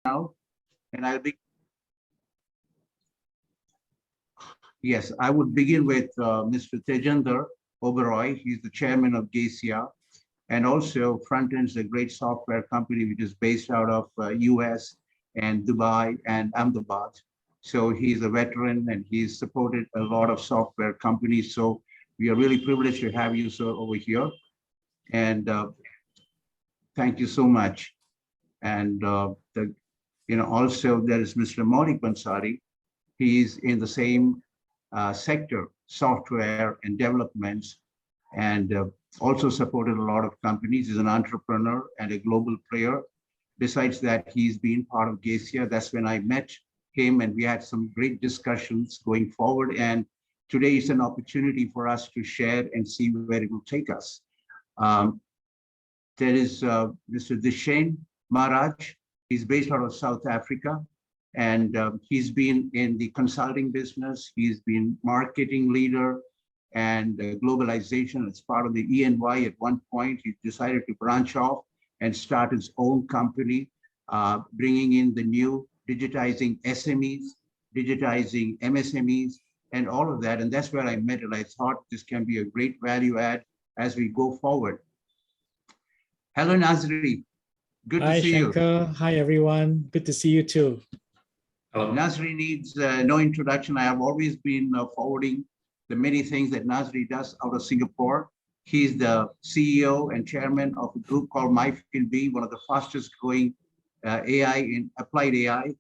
now, and Yes, I would begin with Mr. Tejinder Oberoi. He's the chairman of GACIA, and also Frontend's a great software company which is based out of US and Dubai and Ahmedabad. So he's a veteran and he's supported a lot of software companies. So we are really privileged to have you, sir, over here. And thank you so much. And also there is Mr. Maulik Bhansali. He's in the same sector, software and developments, and also supported a lot of companies. He's an entrepreneur and a global player. Besides that, he's been part of GACIA. That's when I met him, and we had some great discussions going forward. And today is an opportunity for us to share and see where it will take us. There is Mr. Dishen Maharaj. He's based out of South Africa, and he's been in the consulting business. He's been marketing leader and globalization as part of the ENY. At one point, he decided to branch off and start his own company, bringing in the new digitizing SMEs, digitizing MSMEs, and all of that. And that's where I met it. I thought this can be a great value add as we go forward. Hello, Nazri. Good to see you. Hi, Shanker. Hi, everyone. Good to see you too. Hello. Nazri needs no introduction. I have always been forwarding the many things that Nazri does out of Singapore. He's the CEO and chairman of a group called MyFieldB, one of the fastest growing AI in applied AI.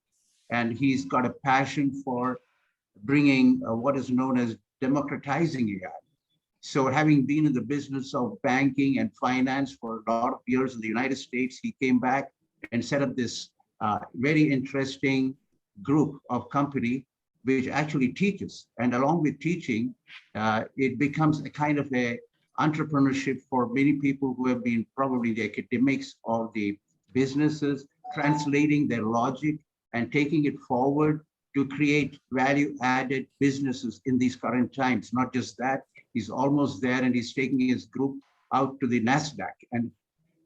And he's got a passion for bringing what is known as democratizing AI. So having been in the business of banking and finance for a lot of years in the United States, he came back and set up this very interesting group of company which actually teaches. And along with teaching, it becomes a kind of a entrepreneurship for many people who have been probably the academics or the businesses, translating their logic and taking it forward to create value-added businesses in these current times. Not just that, he's almost there, and he's taking his group out to the NASDAQ and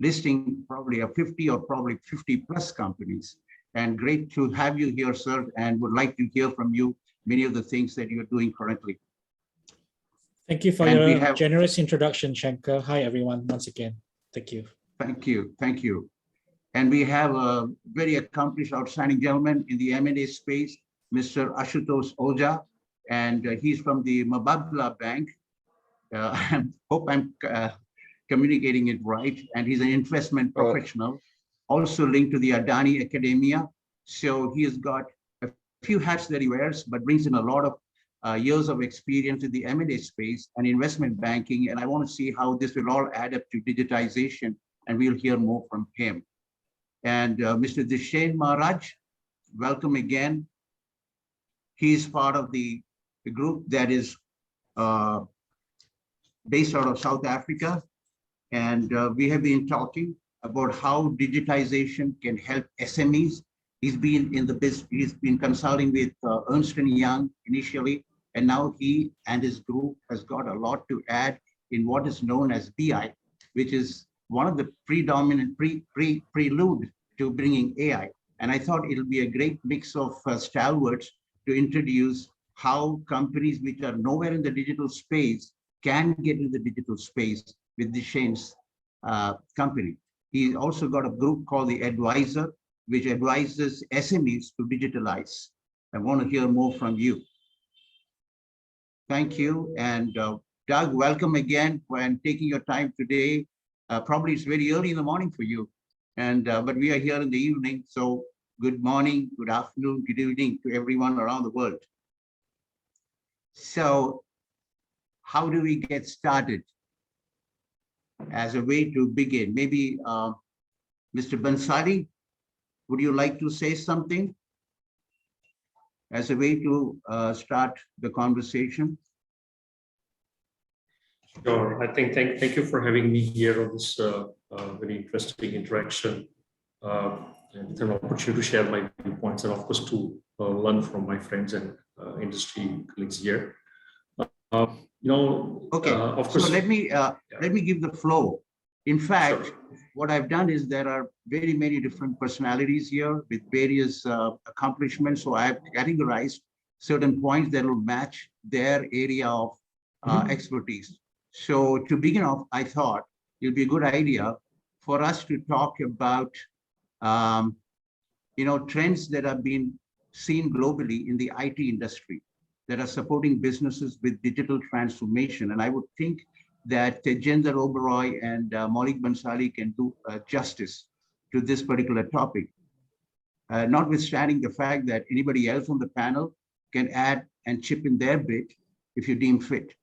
listing probably a 50 or probably 50 plus companies. And great to have you here, sir, and would like to hear from you many of the things that you're doing currently. Thank you for your generous introduction, Shanker. Hi, everyone, once again. Thank you. Thank you. Thank you. And we have a very accomplished, outstanding gentleman in the M&A space, Mr. Ashutosh Ojha, and he's from the Mababla Bank. I hope I'm communicating it right. And he's an investment professional, also linked to the Adani Academia. So he has got a few hats that he wears, but brings in a lot of years of experience in the M&A space and investment banking. And I want to see how this will all add up to digitization, and we'll hear more from him. And Mr. Dishen Maharaj, welcome again. He's part of the group that is based out of South Africa. And we have been talking about how digitization can help SMEs. He's been in the business, he's been consulting with Ernst & Young initially, and now he and his group has got a lot to add in what is known as BI, which is one of the predominant prelude to bringing AI. And I thought it'll be a great mix of stalwarts to introduce how companies which are nowhere in the digital space can get into the digital space with Dishen's company. He also got a group called the Advisor, which advises SMEs to digitalize. I want to hear more from you. Thank you. And Doug, welcome again for taking your time today. Probably it's very early in the morning for you, and but we are here in the evening. So good morning, good afternoon, good evening to everyone around the world. So how do we get started? As a way to begin, maybe Mr. Bhansali, would you like to say something as a way to start the conversation? Sure. I think thank you for having me here on this very interesting interaction, and it's an opportunity to share my viewpoints and, of course, to learn from my friends and industry colleagues here. Okay. Of course. So let me give the flow In fact, what I've done is there are very many different personalities here with various accomplishments. So I've categorized certain points that will match their area of expertise. So to begin off, I thought it'd be a good idea for us to talk about trends that have been seen globally in the IT industry that are supporting businesses with digital transformation. And I would think that Tejinder Oberoi and Maulik Bhansali can do justice to this particular topic, notwithstanding the fact that anybody else on the panel can add and chip in their bit if you deem fit.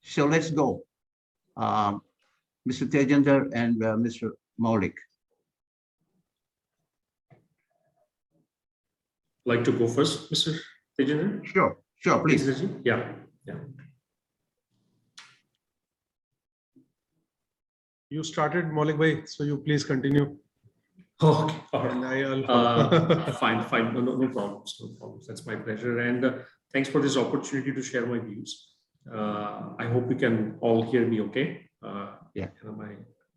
So let's go. Mr. Tejinder and Mr. Maulik. Like to go first, Mr. Tejinder? Sure, please. Yeah. You started, Maulik bhai, so you please continue. Okay, all right. Fine. No problems. That's my pleasure. And thanks for this opportunity to share my views. I hope you can all hear me okay. Yeah.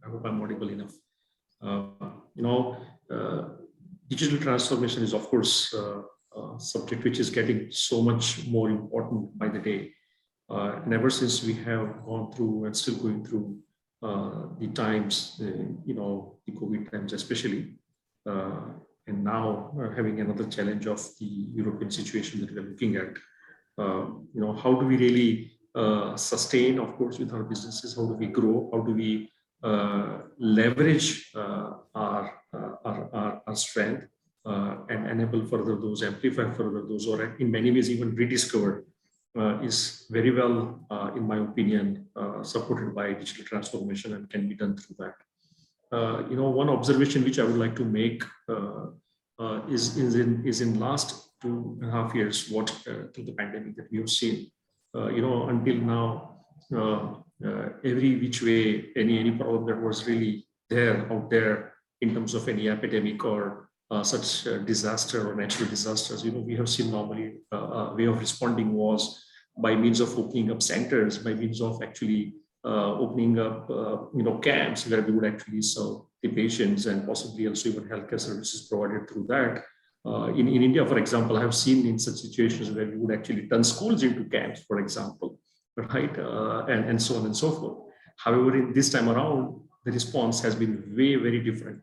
I hope I'm audible enough. Digital transformation is, of course, a subject which is getting so much more important by the day. And ever since we have gone through and still going through the times, the COVID times especially, and now having another challenge of the European situation that we're looking at. How do we really sustain, of course, with our businesses? How do we grow? How do we leverage our strength and enable further those, amplify further those, or in many ways even rediscover, is very well, in my opinion, supported by digital transformation and can be done through that. One observation which I would like to make is in last 2.5 years, what through the pandemic that we have seen. Until now, every which way, any problem that was really out there in terms of any epidemic or such disaster or natural disasters, we have seen normally a way of responding was by means of opening up centers, by means of actually opening up camps where we would actually serve the patients and possibly also even healthcare services provided through that. In India, for example, I have seen in such situations where we would actually turn schools into camps, for example, right? And so on and so forth. However, in this time around, the response has been very different.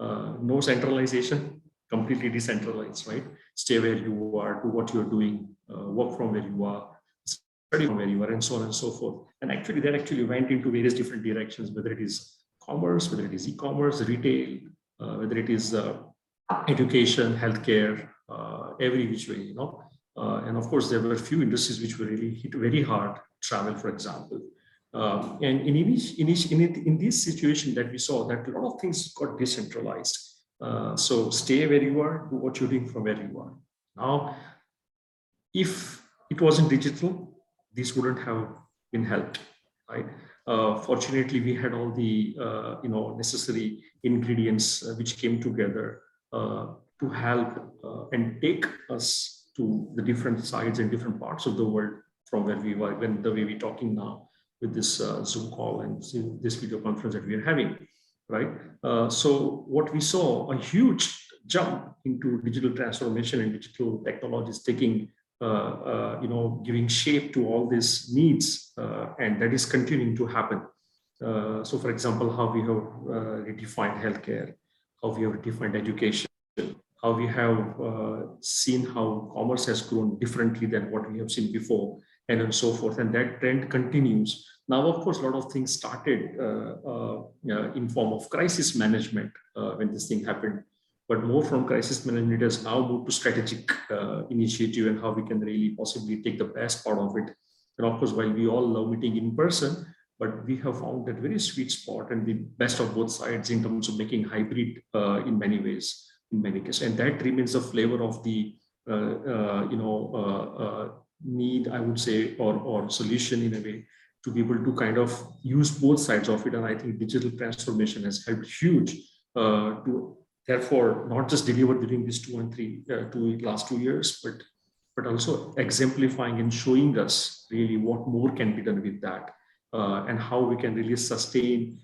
No centralization, completely decentralized, right? Stay where you are, do what you're doing, work from where you are, study from where you are, and so on and so forth. And actually, that actually went into various different directions, whether it is commerce, whether it is e-commerce, retail, whether it is education, healthcare, every which way, and of course, there were a few industries which were really hit very hard, travel, for example. And in this situation that we saw, that a lot of things got decentralized. So stay where you are, do what you're doing from where you are. Now, if it wasn't digital, this wouldn't have been helped, right? Fortunately, we had all the necessary ingredients which came together to help and take us to the different sides and different parts of the world from where we were, when the way we're talking now with this Zoom call and this video conference that we are having, right? So what we saw, a huge jump into digital transformation and digital technologies taking, giving shape to all these needs, and that is continuing to happen. So for example, how we have redefined healthcare, how we have redefined education, how we have seen how commerce has grown differently than what we have seen before, and so forth. And that trend continues. Now, of course, a lot of things started in form of crisis management when this thing happened, but more from crisis management has now moved to strategic initiative and how we can really possibly take the best part of it. And of course, while we all love meeting in person, but we have found that very sweet spot and the best of both sides in terms of making hybrid in many ways, in many cases. And that remains the flavor of the need, I would say, or solution in a way, to be able to kind of use both sides of it. And I think digital transformation has helped huge to therefore not just deliver during these last 2 years, but also exemplifying and showing us really what more can be done with that, and how we can really sustain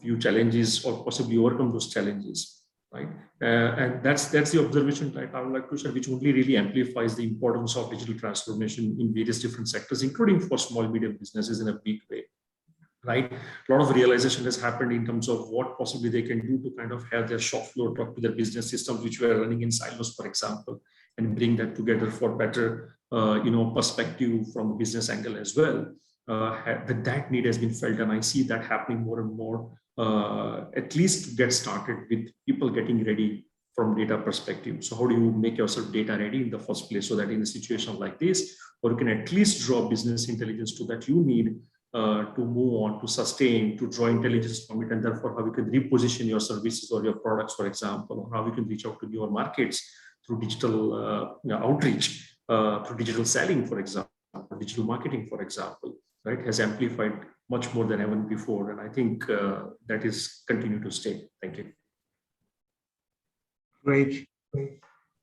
few challenges or possibly overcome those challenges, right? And that's the observation, right, I would like to share, which only really amplifies the importance of digital transformation in various different sectors, including for small medium businesses in a big way. Right, a lot of realization has happened in terms of what possibly they can do to kind of have their shop floor talk to their business systems, which were running in silos, for example, and bring that together for better, perspective from the business angle as well. That need has been felt, and I see that happening more and more. At least to get started with people getting ready from data perspective. So how do you make yourself data ready in the first place, so that in a situation like this, or you can at least draw business intelligence to that you need to move on, to sustain, to draw intelligence from it, and therefore how you can reposition your services or your products, for example, or how you can reach out to newer markets through digital outreach, through digital selling, for example, digital marketing, for example, right, has amplified much more than ever before. And I think that is continue to stay. Thank you. Great.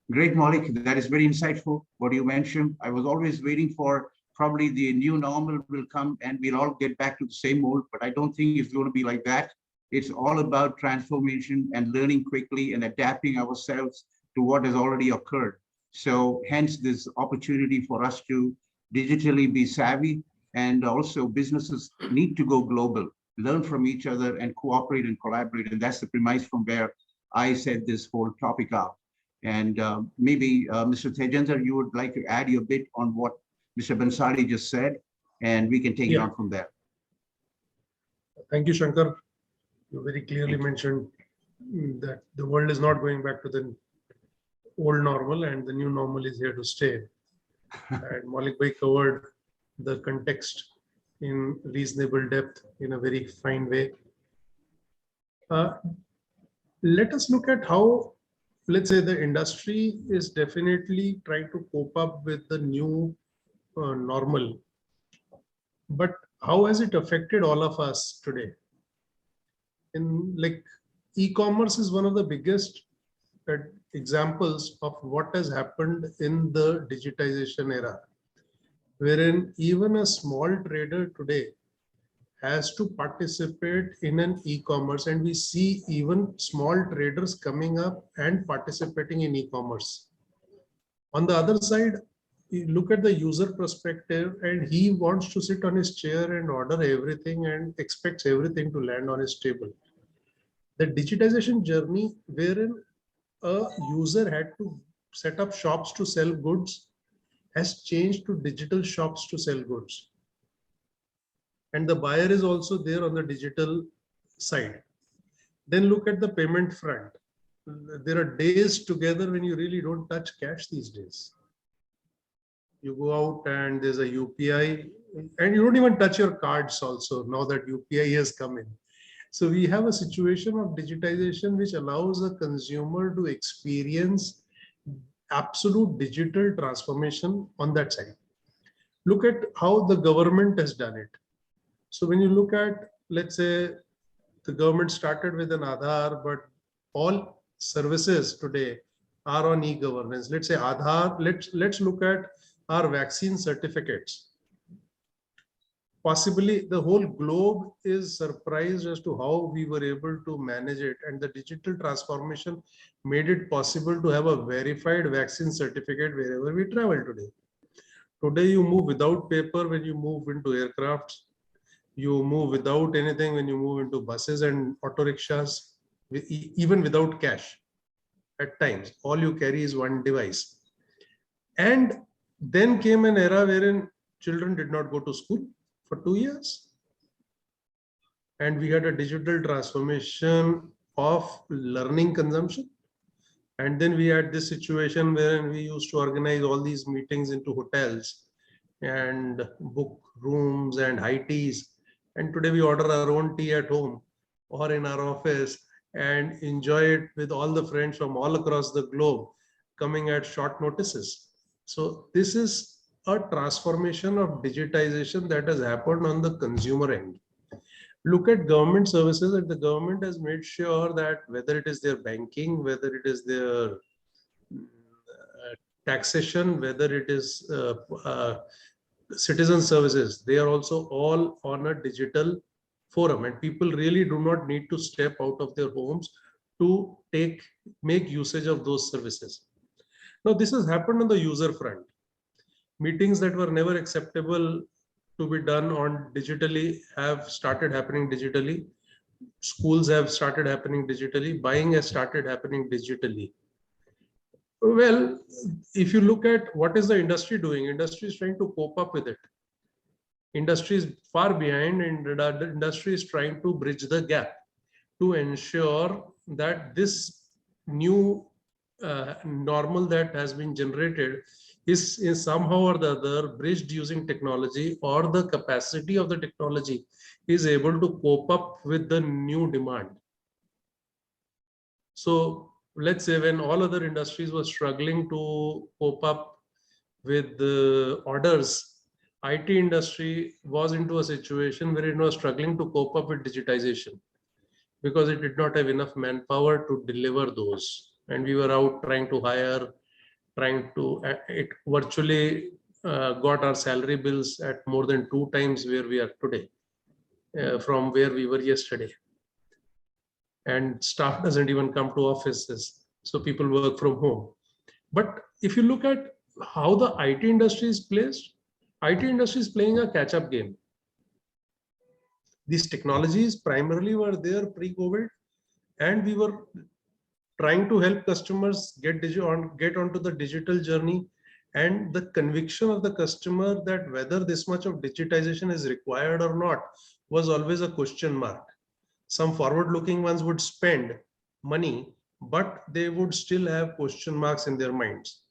Great, Maulik. That is very insightful, what you mentioned. I was always waiting for probably the new normal will come and we'll all get back to the same old, but I don't think it's going to be like that. It's all about transformation and learning quickly and adapting ourselves to what has already occurred. So hence this opportunity for us to digitally be savvy, and also businesses need to go global, learn from each other and cooperate and collaborate. And that's the premise from where I set this whole topic up. And maybe Mr. Tejinder, you would like to add your bit on what Mr. Bhansali just said, and we can take it on from there. Thank you, Shankar. You very clearly mentioned that the world is not going back to the old normal, and the new normal is here to stay. And Maulik Bhai covered the context in reasonable depth in a very fine way. Let us look at how, let's say, the industry is definitely trying to cope up with the new normal, but how has it affected all of us today? In like e-commerce is one of the biggest examples of what has happened in the digitization era, wherein even a small trader today has to participate in an e-commerce, and we see even small traders coming up and participating in e-commerce. On the other side, you look at the user perspective, and he wants to sit on his chair and order everything and expects everything to land on his table. The digitization journey, wherein a user had to set up shops to sell goods, has changed to digital shops to sell goods. And the buyer is also there on the digital side. Then look at the payment front. There are days together when you really don't touch cash these days. You go out and there's a UPI, and you don't even touch your cards also now that UPI has come in. So we have a situation of digitization which allows a consumer to experience absolute digital transformation on that side. Look at how the government has done it. So when you look at, let's say, the government started with an Aadhaar, but all services today are on e-governance. Let's say Aadhaar, let's look at our vaccine certificates. Possibly the whole globe is surprised as to how we were able to manage it, and the digital transformation made it possible to have a verified vaccine certificate wherever we travel today. Today you move without paper when you move into aircrafts. You move without anything when you move into buses and auto rickshaws, even without cash. At times, all you carry is one device. And then came an era wherein children did not go to school for 2 years. And we had a digital transformation of learning consumption. And then we had this situation wherein we used to organize all these meetings into hotels and book rooms and high teas. And today we order our own tea at home or in our office and enjoy it with all the friends from all across the globe coming at short notices. So this is a transformation of digitization that has happened on the consumer end. Look at government services, and the government has made sure that whether it is their banking, whether it is their taxation, whether it is citizen services, they are also all on a digital forum, and people really do not need to step out of their homes to make usage of those services. Now, this has happened on the user front. Meetings that were never acceptable to be done on digitally have started happening digitally. Schools have started happening digitally. Buying has started happening digitally. Well, if you look at what is the industry doing, industry is trying to cope up with it. Industry is far behind, and the industry is trying to bridge the gap to ensure that this new normal that has been generated is somehow or the other bridged using technology, or the capacity of the technology is able to cope up with the new demand. So let's say when all other industries were struggling to cope up with the orders, IT industry was into a situation where it was struggling to cope up with digitization because it did not have enough manpower to deliver those. And we were out trying to hire, it virtually got our salary bills at more than 2 times where we are today, from where we were yesterday. And staff doesn't even come to offices, so people work from home. But if you look at how the IT industry is placed, IT industry is playing a catch-up game. These technologies primarily were there pre-COVID, and we were trying to help customers get onto the digital journey, and the conviction of the customer that whether this much of digitization is required or not was always a question mark. Some forward-looking ones would spend money, but they would still have question marks in their minds.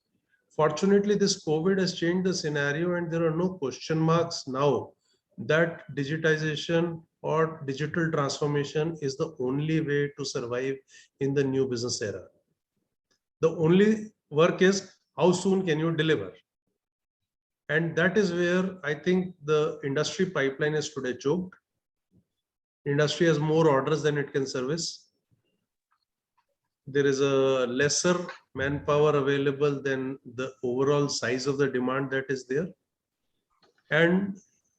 Fortunately, this COVID has changed the scenario, and there are no question marks now that digitization or digital transformation is the only way to survive in the new business era. The only work is how soon can you deliver? And that is where I think the industry pipeline is today choked. Industry has more orders than it can service. There is a lesser manpower available than the overall size of the demand that is there. And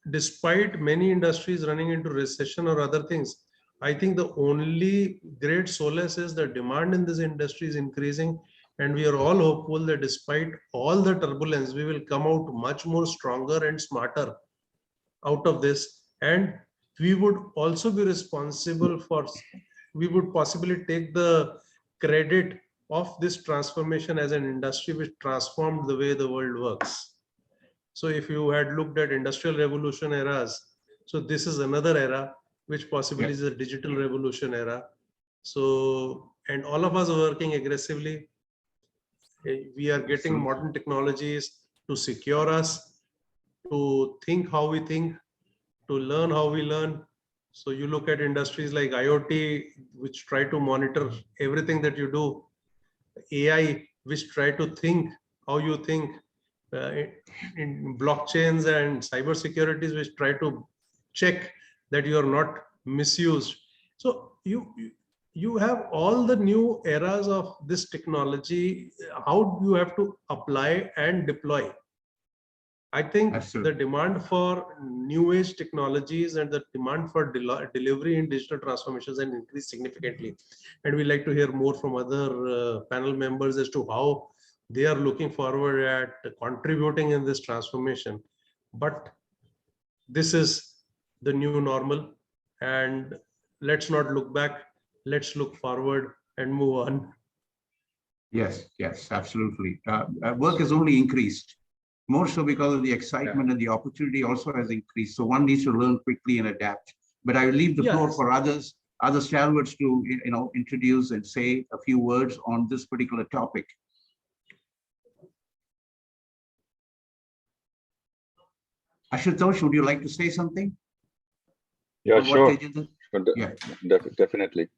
despite many industries running into recession or other things, I think the only great solace is the demand in this industry is increasing, and we are all hopeful that despite all the turbulence, we will come out much more stronger and smarter out of this. And we would also be responsible for, we would possibly take the credit of this transformation as an industry which transformed the way the world works. So if you had looked at industrial revolution eras, so this is another era which possibly is a digital revolution era. So, and all of us are working aggressively. We are getting modern technologies to secure us, to think how we think, to learn how we learn. So you look at industries like IoT, which try to monitor everything that you do, AI, which try to think how you think, in blockchains and cyber securities, which try to check that you are not misused. So you have all the new eras of this technology, how you have to apply and deploy. I think the demand for new age technologies and the demand for delivery in digital transformations has increased significantly. And we'd like to hear more from other panel members as to how they are looking forward at contributing in this transformation. But this is the new normal, and let's not look back, let's look forward and move on. Yes, yes, absolutely. Work has only increased, more so because of the excitement, and the opportunity also has increased. So one needs to learn quickly and adapt. But I will leave the floor for other stalwarts to introduce and say a few words on this particular topic. Ashutosh, would you like to say something? Yeah, sure. Definitely.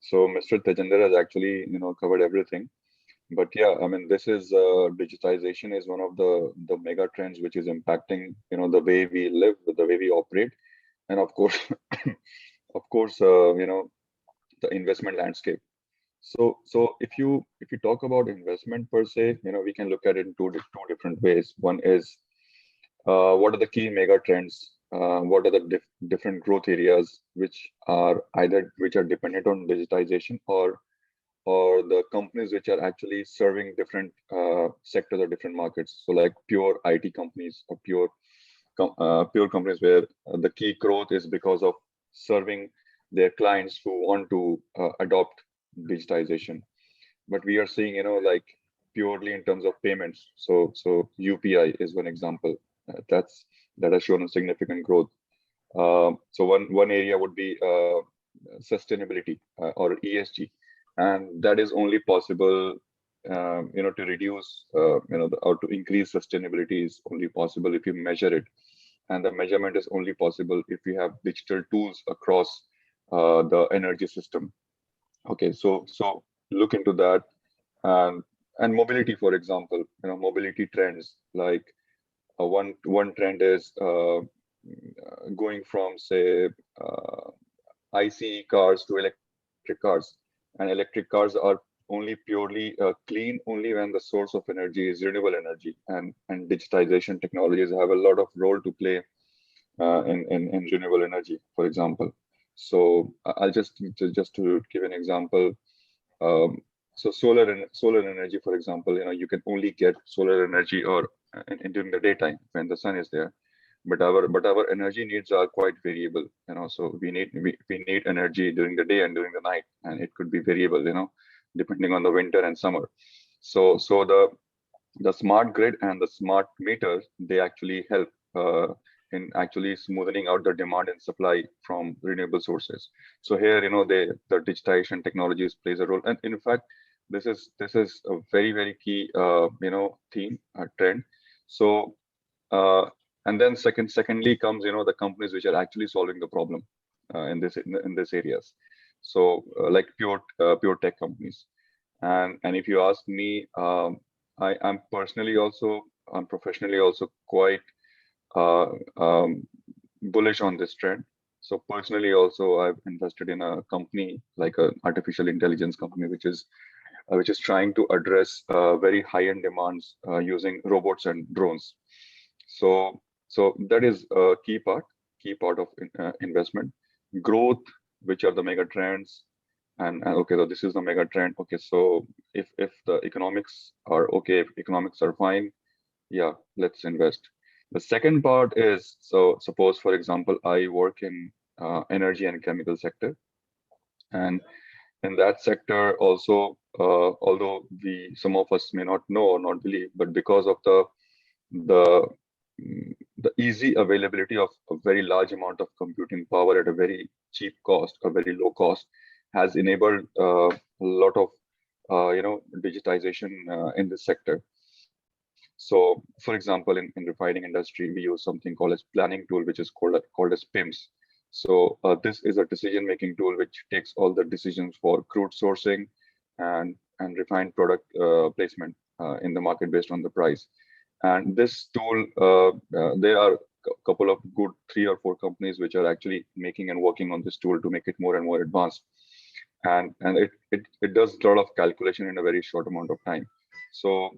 So Mr. Tejinder has actually, covered everything. But yeah, I mean, this is digitization is one of the mega trends which is impacting, the way we live, the way we operate, and of course, the investment landscape. So if you talk about investment per se, we can look at it in two different ways. One is what are the key mega trends what are the different growth areas which are dependent on digitization, or the companies which are actually serving different sectors or different markets. So like pure IT companies, or pure companies where the key growth is because of serving their clients who want to adopt digitization. But we are seeing, like purely in terms of payments. So UPI is one example that has shown a significant growth. So one area would be sustainability or ESG, and that is only possible, to reduce, or to increase sustainability is only possible if you measure it, and the measurement is only possible if you have digital tools across the energy system. Okay, so look into that. And mobility, for example, mobility trends, like one trend is going from, say, ICE cars to electric cars, and electric cars are only purely clean only when the source of energy is renewable energy, and digitization technologies have a lot of role to play in renewable energy, for example. So I'll just to give an example. So solar energy, for example, you can only get solar energy or during the daytime when the sun is there, but our energy needs are quite variable. So we need energy during the day and during the night, and it could be variable, depending on the winter and summer. So the smart grid and the smart meters, they actually help in actually smoothing out the demand and supply from renewable sources. So here, the digitization technologies plays a role, and in fact, this is a very, very key theme, trend. So and then secondly comes the companies which are actually solving the problem in this areas. So like pure tech companies, and if you ask me, I'm professionally also quite bullish on this trend. So personally also, I've invested in a company like an artificial intelligence company, which is trying to address very high-end demands using robots and drones. So that is a key part of investment. Growth, which are the mega trends, and okay, so this is the mega trend. Okay, so if the economics are okay, if economics are fine, yeah, let's invest. The second part is, so suppose, for example, I work in energy and chemical sector, and in that sector also, although some of us may not know or not believe, but because of the easy availability of a very large amount of computing power at a very cheap cost, a very low cost, has enabled a lot of digitization in this sector. So, for example, in refining industry, we use something called as planning tool, which is called as PIMS. So this is a decision-making tool which takes all the decisions for crude sourcing and refined product placement in the market based on the price. And this tool, there are a couple of good 3 or 4 companies which are actually making and working on this tool to make it more and more advanced. And it does a lot of calculation in a very short amount of time. So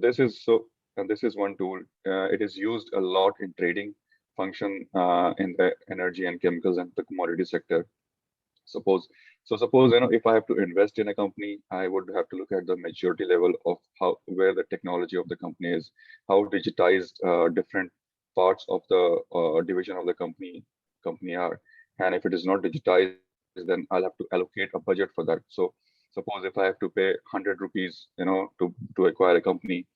this is one tool. It is used a lot in trading function in the energy and chemicals and the commodity sector. Suppose if I have to invest in a company, I would have to look at the maturity level of where the technology of the company is, how digitized different parts of the division of the company are, and if it is not digitized, then I'll have to allocate a budget for that. So suppose if I have to pay 100 rupees, to acquire a company,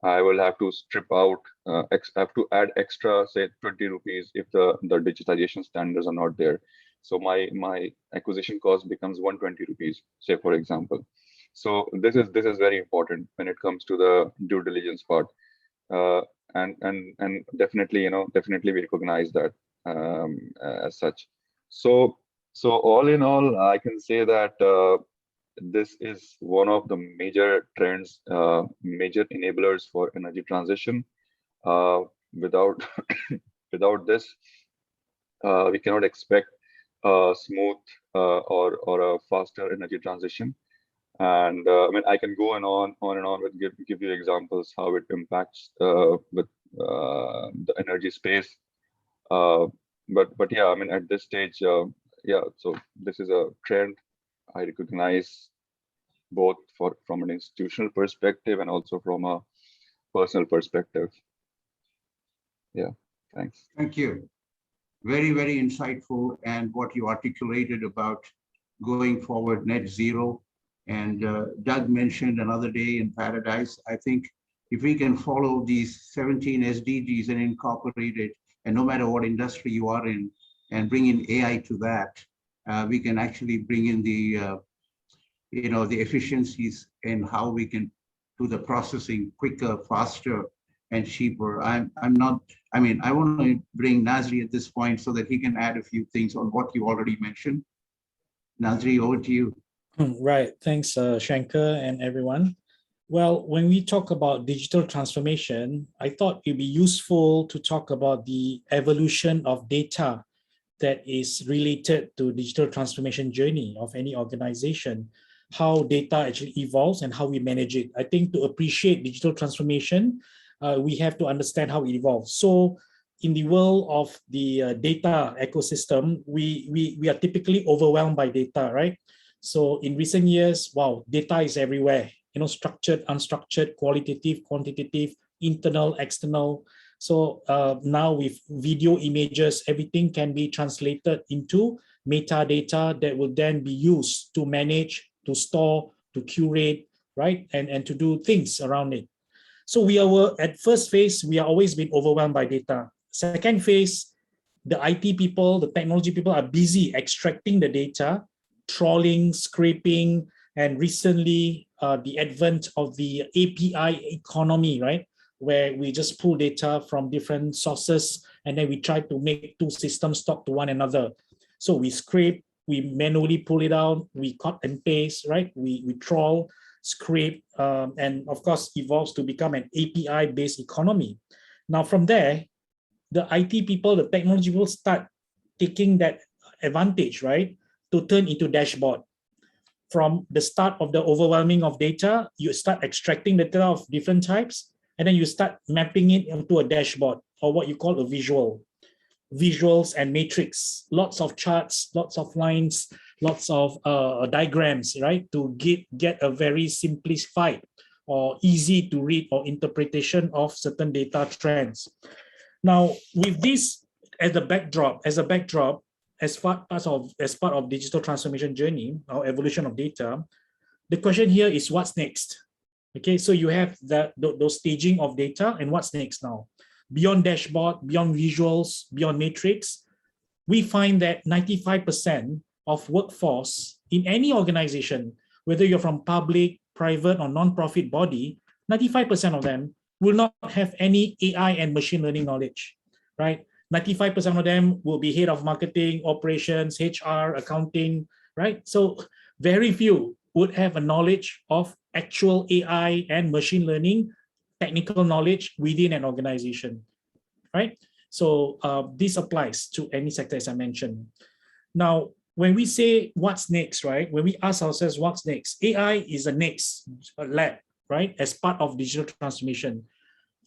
I will have to strip out, have to add extra, say 20 rupees if the digitization standards are not there. So my acquisition cost becomes 120 rupees, say, for example. So this is very important when it comes to the due diligence part, and definitely we recognize that as such. So all in all, I can say that this is one of the major trends, major enablers for energy transition. Without without this, we cannot expect a smooth or a faster energy transition. And I mean, I can go on and on with give you examples how it impacts with the energy space. But yeah, I mean, at this stage, yeah, so this is a trend I recognize both from an institutional perspective and also from a personal perspective. Yeah, thanks. Thank you. Very, very insightful, and what you articulated about going forward net zero. And Doug mentioned another day in paradise. I think if we can follow these 17 SDGs and incorporate it, and no matter what industry you are in, and bring in AI to that, we can actually bring in the the efficiencies in how we can do the processing quicker, faster, and cheaper. I want to bring Nazri at this point so that he can add a few things on what you already mentioned. Nazri, over to you. Right. Thanks, Shanker and everyone. Well, when we talk about digital transformation, I thought it'd be useful to talk about the evolution of data that is related to digital transformation journey of any organization, how data actually evolves and how we manage it. I think to appreciate digital transformation, we have to understand how it evolves. So in the world of the data ecosystem, we are typically overwhelmed by data, right? So in recent years, wow, data is everywhere, structured, unstructured, qualitative, quantitative, internal, external. So now with video images, everything can be translated into metadata that will then be used to manage, to store, to curate, right? And to do things around it. So we are at first phase, we are always been overwhelmed by data. Second phase, the IT people, the technology people are busy extracting the data, trawling, scraping, and recently the advent of the API economy, right? Where we just pull data from different sources and then we try to make two systems talk to one another. So we scrape, we manually pull it out, we cut and paste, right? We trawl, scrape, and of course evolves to become an API-based economy. Now from there, the IT people, the technology people start taking that advantage, right? To turn into dashboard. From the start of the overwhelming of data, you start extracting data of different types, and then you start mapping it into a dashboard or what you call a visuals and matrix, lots of charts, lots of lines, lots of diagrams, right? To get a very simplified or easy to read or interpretation of certain data trends. Now, with this as a backdrop, as part of digital transformation journey or evolution of data, the question here is what's next? Okay, so you have those staging of data, and what's next now? Beyond dashboard, beyond visuals, beyond matrix, we find that 95% of workforce in any organization, whether you're from public, private, or non-profit body, 95% of them will not have any AI and machine learning knowledge, right? 95% of them will be head of marketing, operations, HR, accounting, right? So very few would have a knowledge of actual AI and machine learning, technical knowledge within an organization, right? So this applies to any sector, as I mentioned. Now, when we say what's next, right? When we ask ourselves what's next, AI is the next lab, right? As part of digital transformation.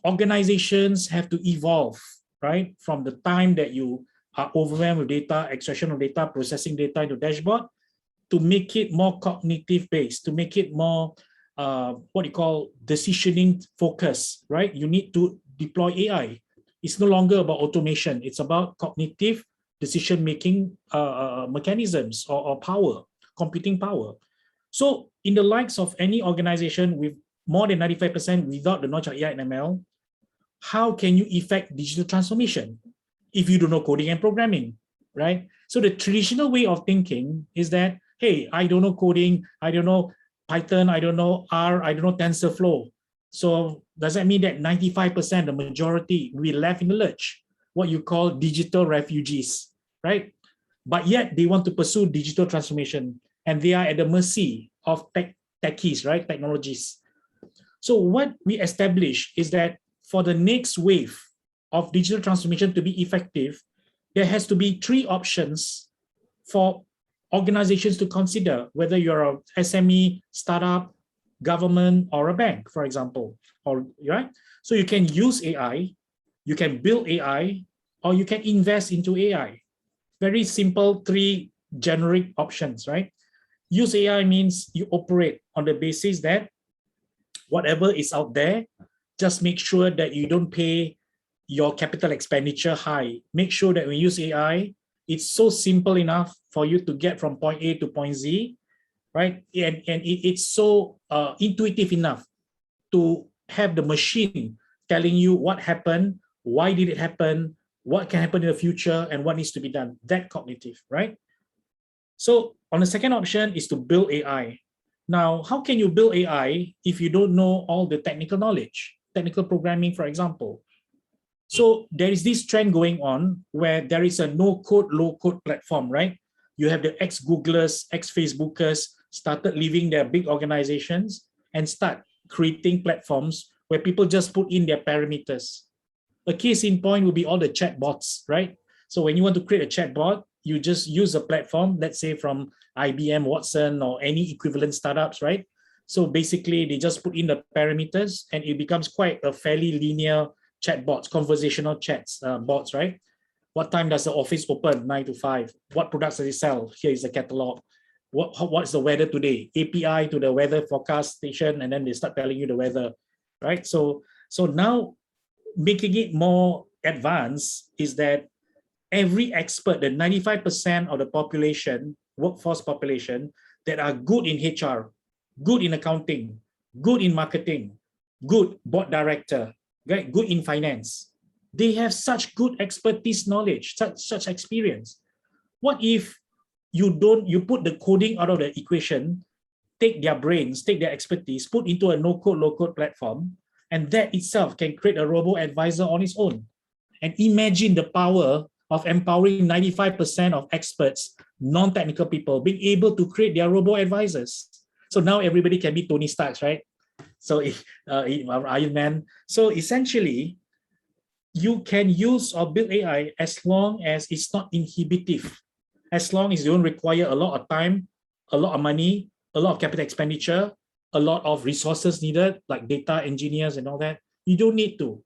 Organizations have to evolve, right? From the time that you are overwhelmed with data, extraction of data, processing data into dashboard, to make it more cognitive based, to make it more what you call decisioning focus, right? You need to deploy AI. It's no longer about automation. It's about cognitive decision-making mechanisms or power, computing power. So in the likes of any organization with more than 95% without the knowledge of AI and ML, how can you effect digital transformation if you don't know coding and programming, right? So the traditional way of thinking is that, hey, I don't know coding, I don't know Python, I don't know R, I don't know TensorFlow. So does that mean that 95%, the majority, will be left in the lurch? What you call digital refugees, right? But yet they want to pursue digital transformation and they are at the mercy of techies, right? Technologies. So what we establish is that for the next wave of digital transformation to be effective, there has to be three options for organizations to consider, whether you're a SME, startup, government, or a bank, for example, or right? So you can use AI, you can build AI, or you can invest into AI. Very simple, 3 generic options, right? Use AI means you operate on the basis that whatever is out there, just make sure that you don't pay your capital expenditure high. Make sure that when you use AI, it's so simple enough for you to get from point A to point Z, right? And it's so intuitive enough to have the machine telling you what happened, why did it happen, what can happen in the future, and what needs to be done. That cognitive, right? So on the second option is to build AI. Now, how can you build AI if you don't know all the technical knowledge, technical programming, for example? So there is this trend going on where there is a no-code, low-code platform, right? You have the ex-Googlers, ex-Facebookers started leaving their big organizations and start creating platforms where people just put in their parameters. A case in point would be all the chatbots, right? So when you want to create a chatbot, you just use a platform, let's say from IBM, Watson, or any equivalent startups, right? So basically, they just put in the parameters and it becomes quite a fairly linear chatbots, conversational chats, bots, right? What time does the office open? 9 to 5. What products does it sell? Here is the catalog. What's the weather today? API to the weather forecast station, and then they start telling you the weather, right? So now making it more advanced is that every expert, the 95% of the population, workforce population, that are good in HR, good in accounting, good in marketing, good board director, right? Good in finance. They have such good expertise knowledge, such experience. What if you put the coding out of the equation, take their brains, take their expertise, put into a no-code, low-code platform, and that itself can create a robo-advisor on its own. And imagine the power of empowering 95% of experts, non-technical people, being able to create their robo-advisors. So now everybody can be Tony Stark, right? So Iron Man. So essentially, you can use or build AI as long as it's not inhibitive, as long as you don't require a lot of time, a lot of money, a lot of capital expenditure, a lot of resources needed, like data engineers and all that. You don't need to.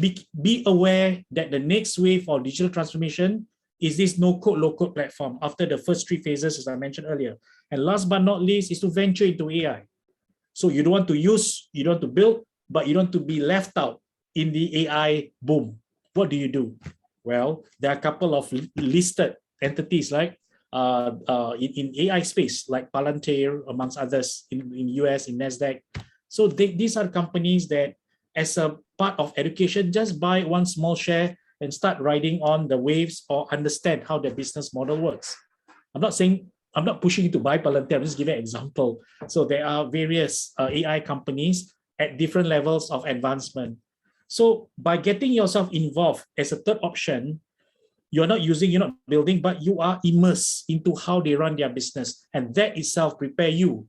Be aware that the next wave of digital transformation is this no-code, low-code platform after the first 3 phases, as I mentioned earlier. And last but not least is to venture into AI. So you don't want to use, you don't want to build, but you don't want to be left out in the AI boom. What do you do? Well, there are a couple of listed entities, like in AI space, like Palantir, amongst others, in US, in NASDAQ. So these are companies that, as a part of education, just buy one small share and start riding on the waves or understand how the business model works. I'm not pushing you to buy Palantir, I'm just giving an example. So there are various AI companies at different levels of advancement. So by getting yourself involved as a third option, you're not building, but you are immersed into how they run their business. And that itself prepare you,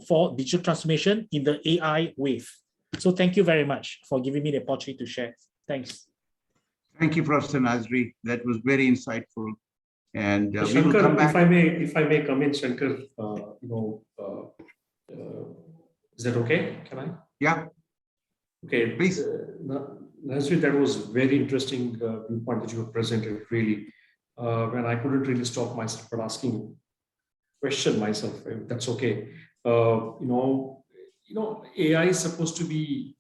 for digital transformation in the AI wave. So thank you very much for giving me the opportunity to share. Thanks. Thank you, Professor Nazri. That was very insightful. And we will Shanker, come back. if I may come in, Shanker, is that okay? Can I? Yeah. Okay, please. Nazri, that was very interesting viewpoint that you have presented, really. When I couldn't really stop myself from asking question myself, if that's okay. AI is supposed to be,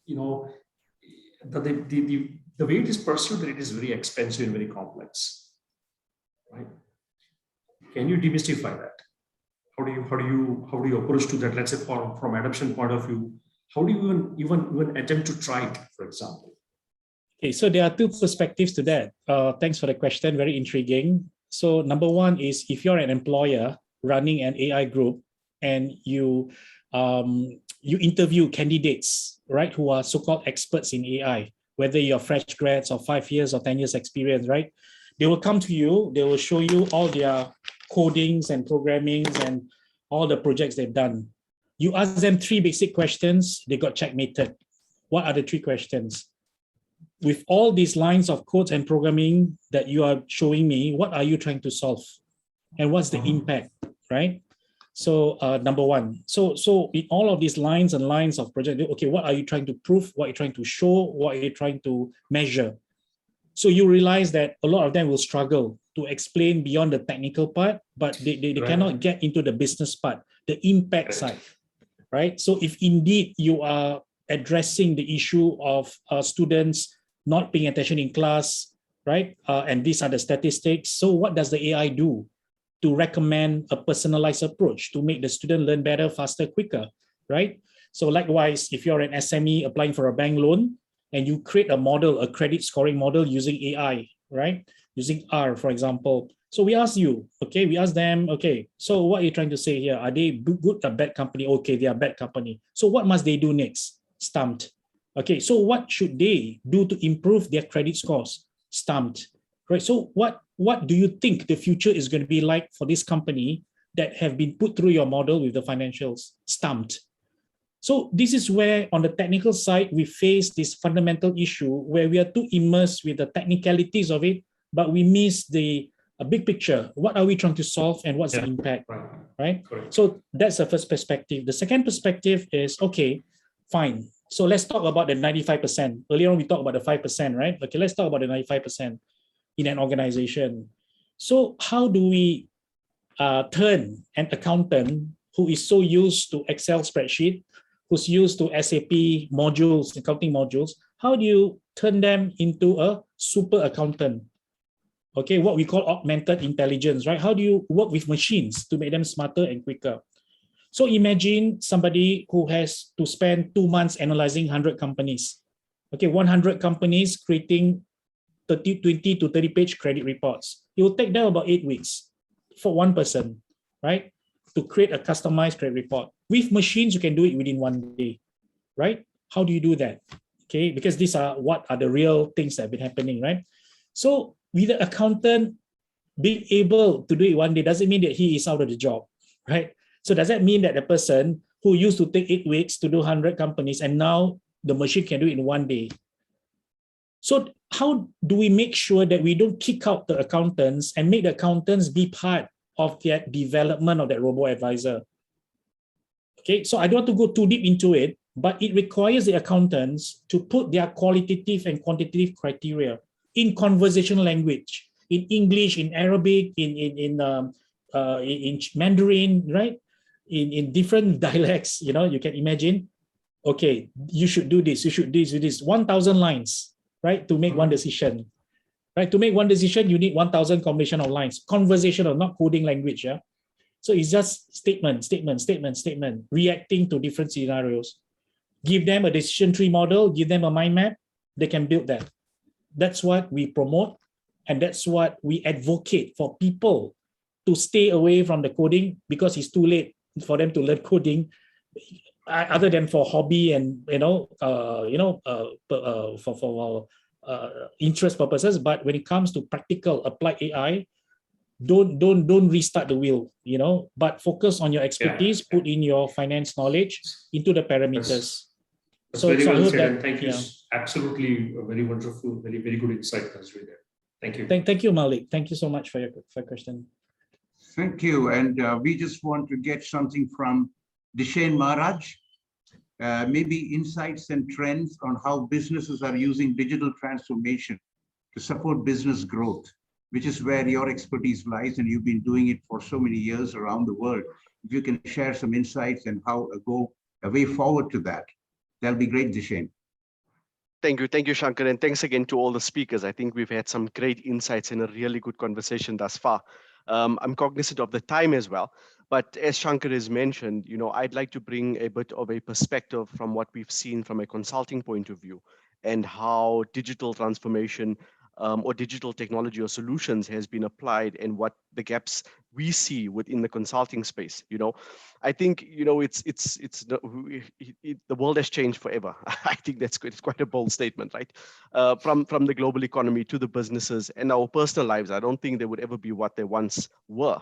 the way it is pursued, that it is very expensive and very complex, right? Can you demystify that? How do you approach to that? Let's say from adoption point of view, how do you even attempt to try it, for example? Okay, so there are 2 perspectives to that. Thanks for the question, very intriguing. So number one is, if you're an employer running an AI group and you interview candidates, right, who are so-called experts in AI, whether you're fresh grads or 5 years or 10 years experience, right? They will come to you, they will show you all their codings and programmings and all the projects they've done. You ask them 3 basic questions, they got checkmated. What are the 3 questions? With all these lines of codes and programming that you are showing me, what are you trying to solve? And what's the impact, right? So number one, so in all of these lines and lines of project, okay, what are you trying to prove? What are you trying to show? What are you trying to measure? So you realize that a lot of them will struggle to explain beyond the technical part, but they cannot get into the business part, the impact side, right? So if indeed you are addressing the issue of students not paying attention in class, right? And these are the statistics. So what does the AI do to recommend a personalized approach to make the student learn better, faster, quicker, right? So likewise, if you're an SME applying for a bank loan and you create a model, a credit scoring model using AI, right? Using R, for example. So we ask you, okay, we ask them, okay, so what are you trying to say here? Are they good or bad company? Okay, they are bad company. So what must they do next? Stumped. Okay, so what should they do to improve their credit scores? Stumped. Right. So what do you think the future is going to be like for this company that have been put through your model with the financials? Stumped. So this is where on the technical side, we face this fundamental issue where we are too immersed with the technicalities of it, but we miss the big picture. What are we trying to solve and what's the impact, right? So that's the first perspective. The second perspective is, okay, fine. So let's talk about the 95%. Earlier on, we talked about the 5%, right? Okay, let's talk about the 95% in an organization. So how do we turn an accountant who is so used to Excel spreadsheet, who's used to SAP modules, accounting modules, how do you turn them into a super accountant? Okay, what we call augmented intelligence, right? How do you work with machines to make them smarter and quicker? So imagine somebody who has to spend 2 months analyzing 100 companies. Okay, 100 companies creating 20 to 30 page credit reports. It will take them about 8 weeks for one person, right? To create a customized credit report. With machines, you can do it within 1 day, right? How do you do that? Okay, because these are what are the real things that have been happening, right? So with the accountant being able to do it 1 day doesn't mean that he is out of the job, right? So does that mean that the person who used to take 8 weeks to do 100 companies and now the machine can do it in 1 day? So how do we make sure that we don't kick out the accountants and make the accountants be part of that development of that robo-advisor? Okay, so I don't want to go too deep into it, but it requires the accountants to put their qualitative and quantitative criteria in conversational language, in English, in Arabic, in Mandarin, right? In different dialects, you know, you can imagine. Okay, you should do this, you should do this, 1,000 lines, right, to make one decision. Right, to make one decision, you need 1,000 combination of lines, conversational, not coding language. Yeah, so it's just statement, reacting to different scenarios. Give them a decision tree model, give them a mind map, they can build that. That's what we promote, and that's what we advocate for people to stay away from the coding because it's too late for them to learn coding, other than for hobby and for interest purposes. But when it comes to practical applied AI, don't restart the wheel, you know, but focus on your expertise, put in your finance knowledge into the parameters. That's very well said, and thank you. Absolutely, a very wonderful, very good insight, Nazri, there. Thank you. Thank you, Maulik. Thank you so much for your question. Thank you, and we just want to get something from Dishen Maharaj. Maybe insights and trends on how businesses are using digital transformation to support business growth, which is where your expertise lies, and you've been doing it for so many years around the world. If you can share some insights and how a way forward to that, that'll be great, Dishen. Thank you, Shanker, and thanks again to all the speakers. I think we've had some great insights and a really good conversation thus far. I'm cognizant of the time as well, but as Shanker has mentioned, you know, I'd like to bring a bit of a perspective from what we've seen from a consulting point of view and how digital transformation or digital technology or solutions has been applied and what the gaps we see within the consulting space. You know, I think, you know, the world has changed forever. I think it's quite a bold statement, right? From the global economy to the businesses and our personal lives, I don't think they would ever be what they once were.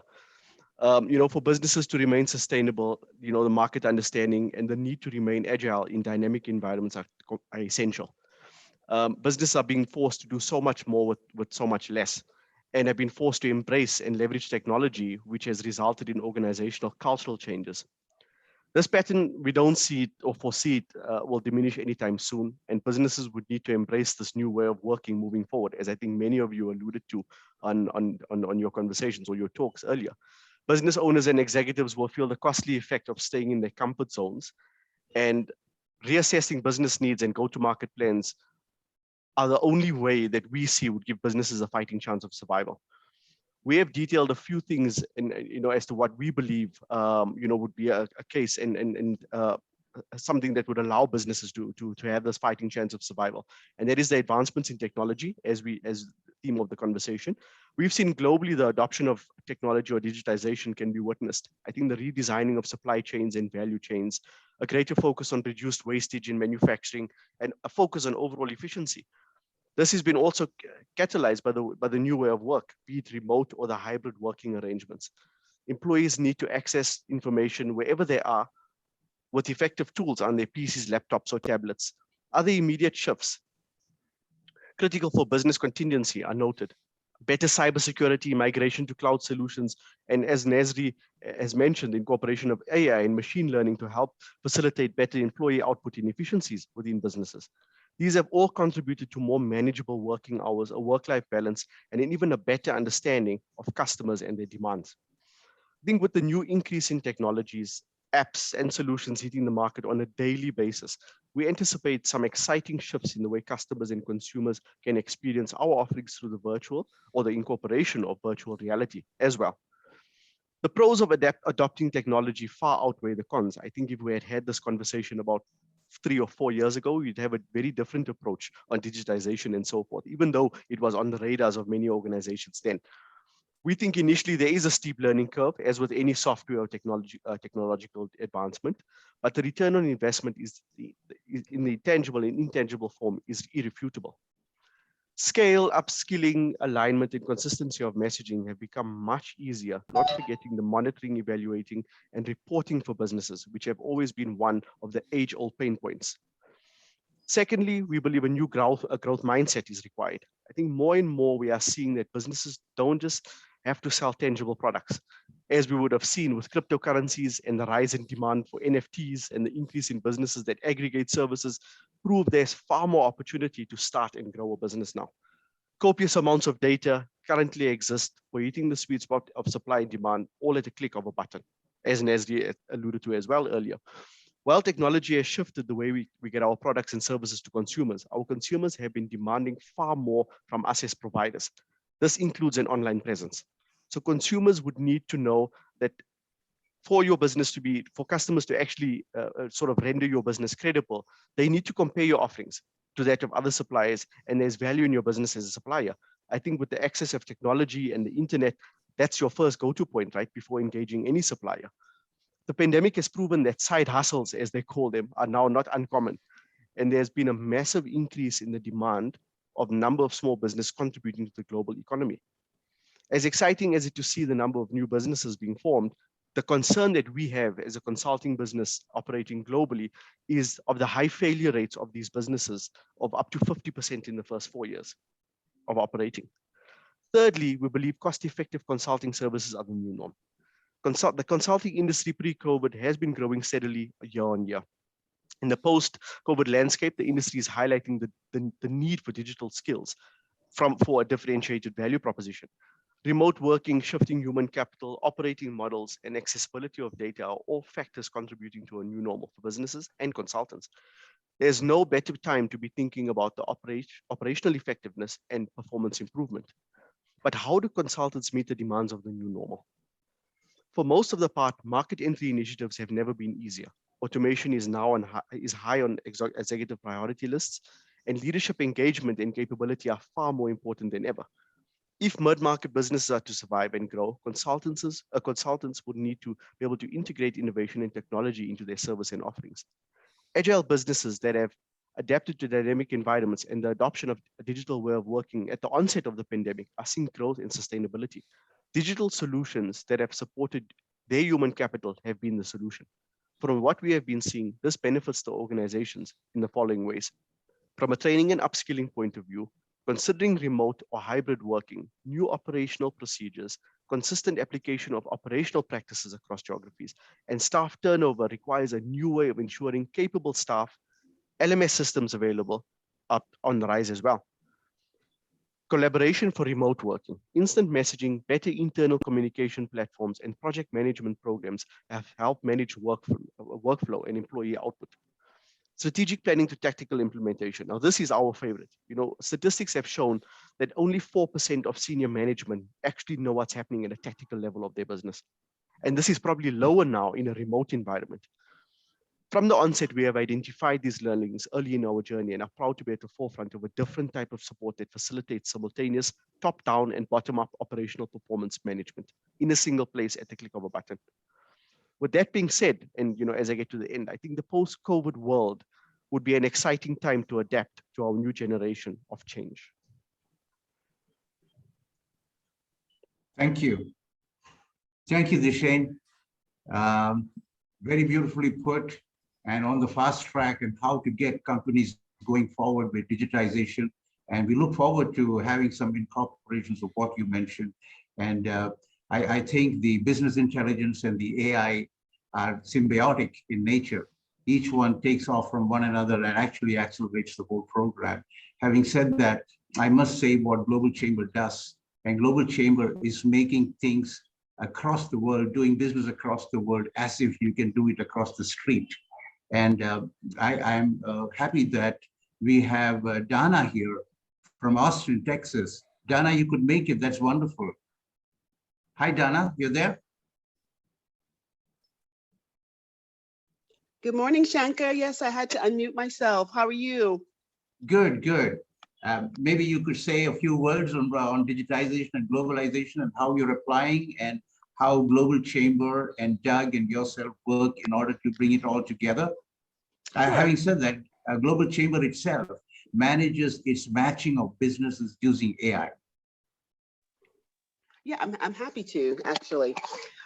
You know, for businesses to remain sustainable, you know, the market understanding and the need to remain agile in dynamic environments are essential. Businesses are being forced to do so much more with so much less, and have been forced to embrace and leverage technology, which has resulted in organizational cultural changes. This pattern, we don't see it or foresee it will diminish anytime soon, and businesses would need to embrace this new way of working moving forward, as I think many of you alluded to on your conversations or your talks earlier. Business owners and executives will feel the costly effect of staying in their comfort zones, and reassessing business needs and go-to-market plans are the only way that we see would give businesses a fighting chance of survival. We have detailed a few things as to what we believe would be a case and something that would allow businesses to have this fighting chance of survival. And that is the advancements in technology, as the theme of the conversation. We've seen globally the adoption of technology or digitization can be witnessed. I think the redesigning of supply chains and value chains, a greater focus on reduced wastage in manufacturing, and a focus on overall efficiency. This has been also catalyzed by the new way of work, be it remote or the hybrid working arrangements. Employees need to access information wherever they are with effective tools on their PCs, laptops, or tablets. Other immediate shifts critical for business contingency are noted. Better cybersecurity, migration to cloud solutions, and as Nazri has mentioned, incorporation of AI and machine learning to help facilitate better employee output and efficiencies within businesses. These have all contributed to more manageable working hours, a work-life balance, and even a better understanding of customers and their demands. I think with the new increase in technologies, apps, and solutions hitting the market on a daily basis, we anticipate some exciting shifts in the way customers and consumers can experience our offerings through the virtual or the incorporation of virtual reality as well. The pros of adopting technology far outweigh the cons. I think if we had had this conversation about 3 or 4 years ago, we'd have a very different approach on digitization and so forth, even though it was on the radars of many organizations then. We think initially there is a steep learning curve, as with any software or technological advancement, but the return on investment is in the tangible and intangible form is irrefutable. Scale, upskilling, alignment, and consistency of messaging have become much easier, not forgetting the monitoring, evaluating, and reporting for businesses, which have always been one of the age-old pain points. Secondly, we believe a growth mindset is required. I think more and more we are seeing that businesses don't just have to sell tangible products, as we would have seen with cryptocurrencies and the rise in demand for NFTs and the increase in businesses that aggregate services prove there's far more opportunity to start and grow a business now. Copious amounts of data currently exist for hitting the sweet spot of supply and demand all at a click of a button, as Nazri alluded to as well earlier. While technology has shifted the way we get our products and services to consumers, our consumers have been demanding far more from us as providers. This includes an online presence. So consumers would need to know that for your business for customers to actually sort of render your business credible, they need to compare your offerings to that of other suppliers, and there's value in your business as a supplier. I think with the access of technology and the internet, that's your first go-to point, right, before engaging any supplier. The pandemic has proven that side hustles, as they call them, are now not uncommon, and there's been a massive increase in the demand of number of small business contributing to the global economy. As exciting as it to see the number of new businesses being formed, the concern that we have as a consulting business operating globally is of the high failure rates of these businesses of up to 50% in the first 4 years of operating. Thirdly, we believe cost-effective consulting services are the new norm. The consulting industry pre-COVID has been growing steadily year on year. In the post-COVID landscape, the industry is highlighting the need for digital skills for a differentiated value proposition. Remote working, shifting human capital, operating models, and accessibility of data are all factors contributing to a new normal for businesses and consultants. There's no better time to be thinking about the operational effectiveness and performance improvement. But how do consultants meet the demands of the new normal? For most of the part, market entry initiatives have never been easier. Automation is now high on executive priority lists, and leadership engagement and capability are far more important than ever. If mid-market businesses are to survive and grow, consultants would need to be able to integrate innovation and technology into their service and offerings. Agile businesses that have adapted to dynamic environments and the adoption of a digital way of working at the onset of the pandemic are seeing growth and sustainability. Digital solutions that have supported their human capital have been the solution. From what we have been seeing, this benefits the organizations in the following ways. From a training and upskilling point of view, considering remote or hybrid working, new operational procedures, consistent application of operational practices across geographies, and staff turnover requires a new way of ensuring capable staff, LMS systems available, up on the rise as well. Collaboration for remote working, instant messaging, better internal communication platforms, and project management programs have helped manage workflow and employee output. Strategic planning to tactical implementation. Now, this is our favorite. Statistics have shown that only 4% of senior management actually know what's happening at a tactical level of their business. And this is probably lower now in a remote environment. From the onset, we have identified these learnings early in our journey and are proud to be at the forefront of a different type of support that facilitates simultaneous top-down and bottom-up operational performance management in a single place at the click of a button. With that being said, and as I get to the end, I think the post-COVID world would be an exciting time to adapt to our new generation of change. Thank you. Thank you, Dishen. Very beautifully put, and on the fast track and how to get companies going forward with digitization. And we look forward to having some incorporations of what you mentioned. And I think the business intelligence and the AI are symbiotic in nature. Each one takes off from one another and actually accelerates the whole program. Having said that, I must say what Global Chamber does. And Global Chamber is making things across the world, doing business across the world as if you can do it across the street. And I'm happy that we have Dana here from Austin, Texas. Dana, you could make it. That's wonderful. Hi, Dana, you're there? Good morning, Shanker. Yes, I had to unmute myself. How are you? Good, good. Maybe you could say a few words on digitization and globalization and how you're applying and how Global Chamber and Doug and yourself work in order to bring it all together. Sure. Having said that, Global Chamber itself manages its matching of businesses using AI. Yeah, I'm happy to, actually.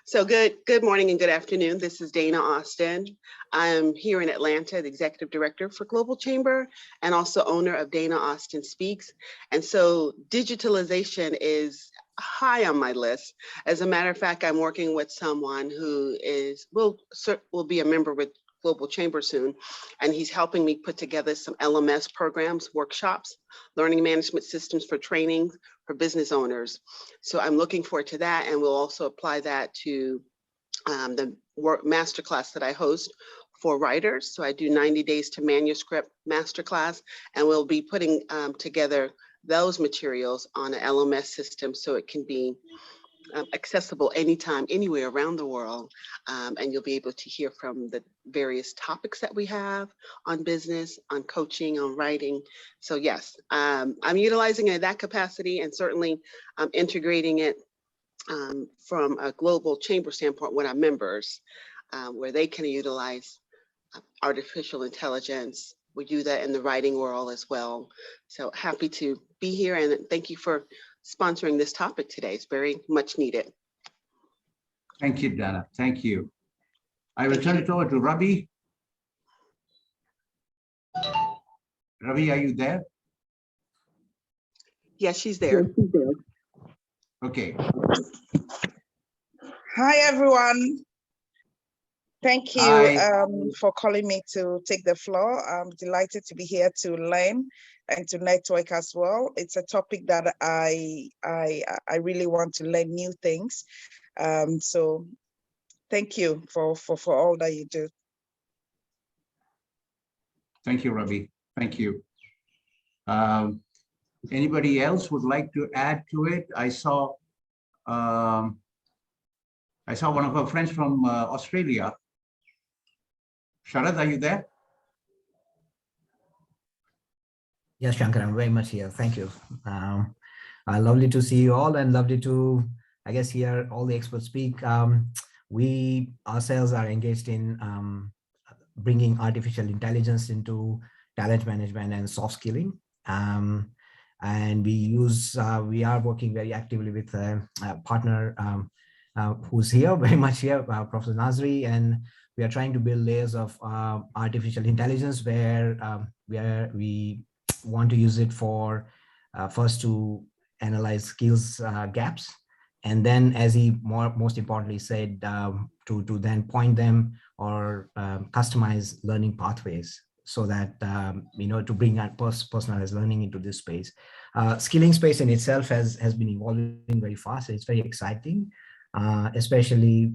So good morning and good afternoon. This is Dana Austin. I'm here in Atlanta, the Executive Director for Global Chamber and also owner of Dana Austin Speaks. And so digitalization is high on my list. As a matter of fact, I'm working with someone who will be a member with Global Chamber soon, and he's helping me put together some LMS programs, workshops, learning management systems for training for business owners. So I'm looking forward to that, and we'll also apply that to the masterclass that I host for writers. So I do 90 days to manuscript masterclass, and we'll be putting together those materials on an LMS system so it can be accessible anytime, anywhere around the world. And you'll be able to hear from the various topics that we have on business, on coaching, on writing. So yes, I'm utilizing it in that capacity, and certainly I'm integrating it from a Global Chamber standpoint with our members, where they can utilize artificial intelligence. We do that in the writing world as well. So happy to be here, and thank you for sponsoring this topic today. It's very much needed. Thank you, Dana. Thank you. I will turn it over to Ravi. Ravi, are you there? Yes, she's there. Okay. Hi, everyone. Thank you for calling me to take the floor. I'm delighted to be here to learn and to network as well. It's a topic that I really want to learn new things. So thank you for all that you do. Thank you, Ravi. Thank you. Anybody else would like to add to it? I saw one of our friends from Australia. Sharad, are you there? Yes, Shankar, I'm very much here. Thank you. Lovely to see you all, and lovely to, I guess, hear all the experts speak. We ourselves are engaged in bringing artificial intelligence into talent management and soft skilling. And we are working very actively with a partner who's here, very much here, Professor Nazri, and we are trying to build layers of artificial intelligence where we want to use it for first to analyze skills gaps, and then, as he most importantly said, to then point them or customize learning pathways so that, to bring that personalized learning into this space. Skilling space in itself has been evolving very fast. It's very exciting, especially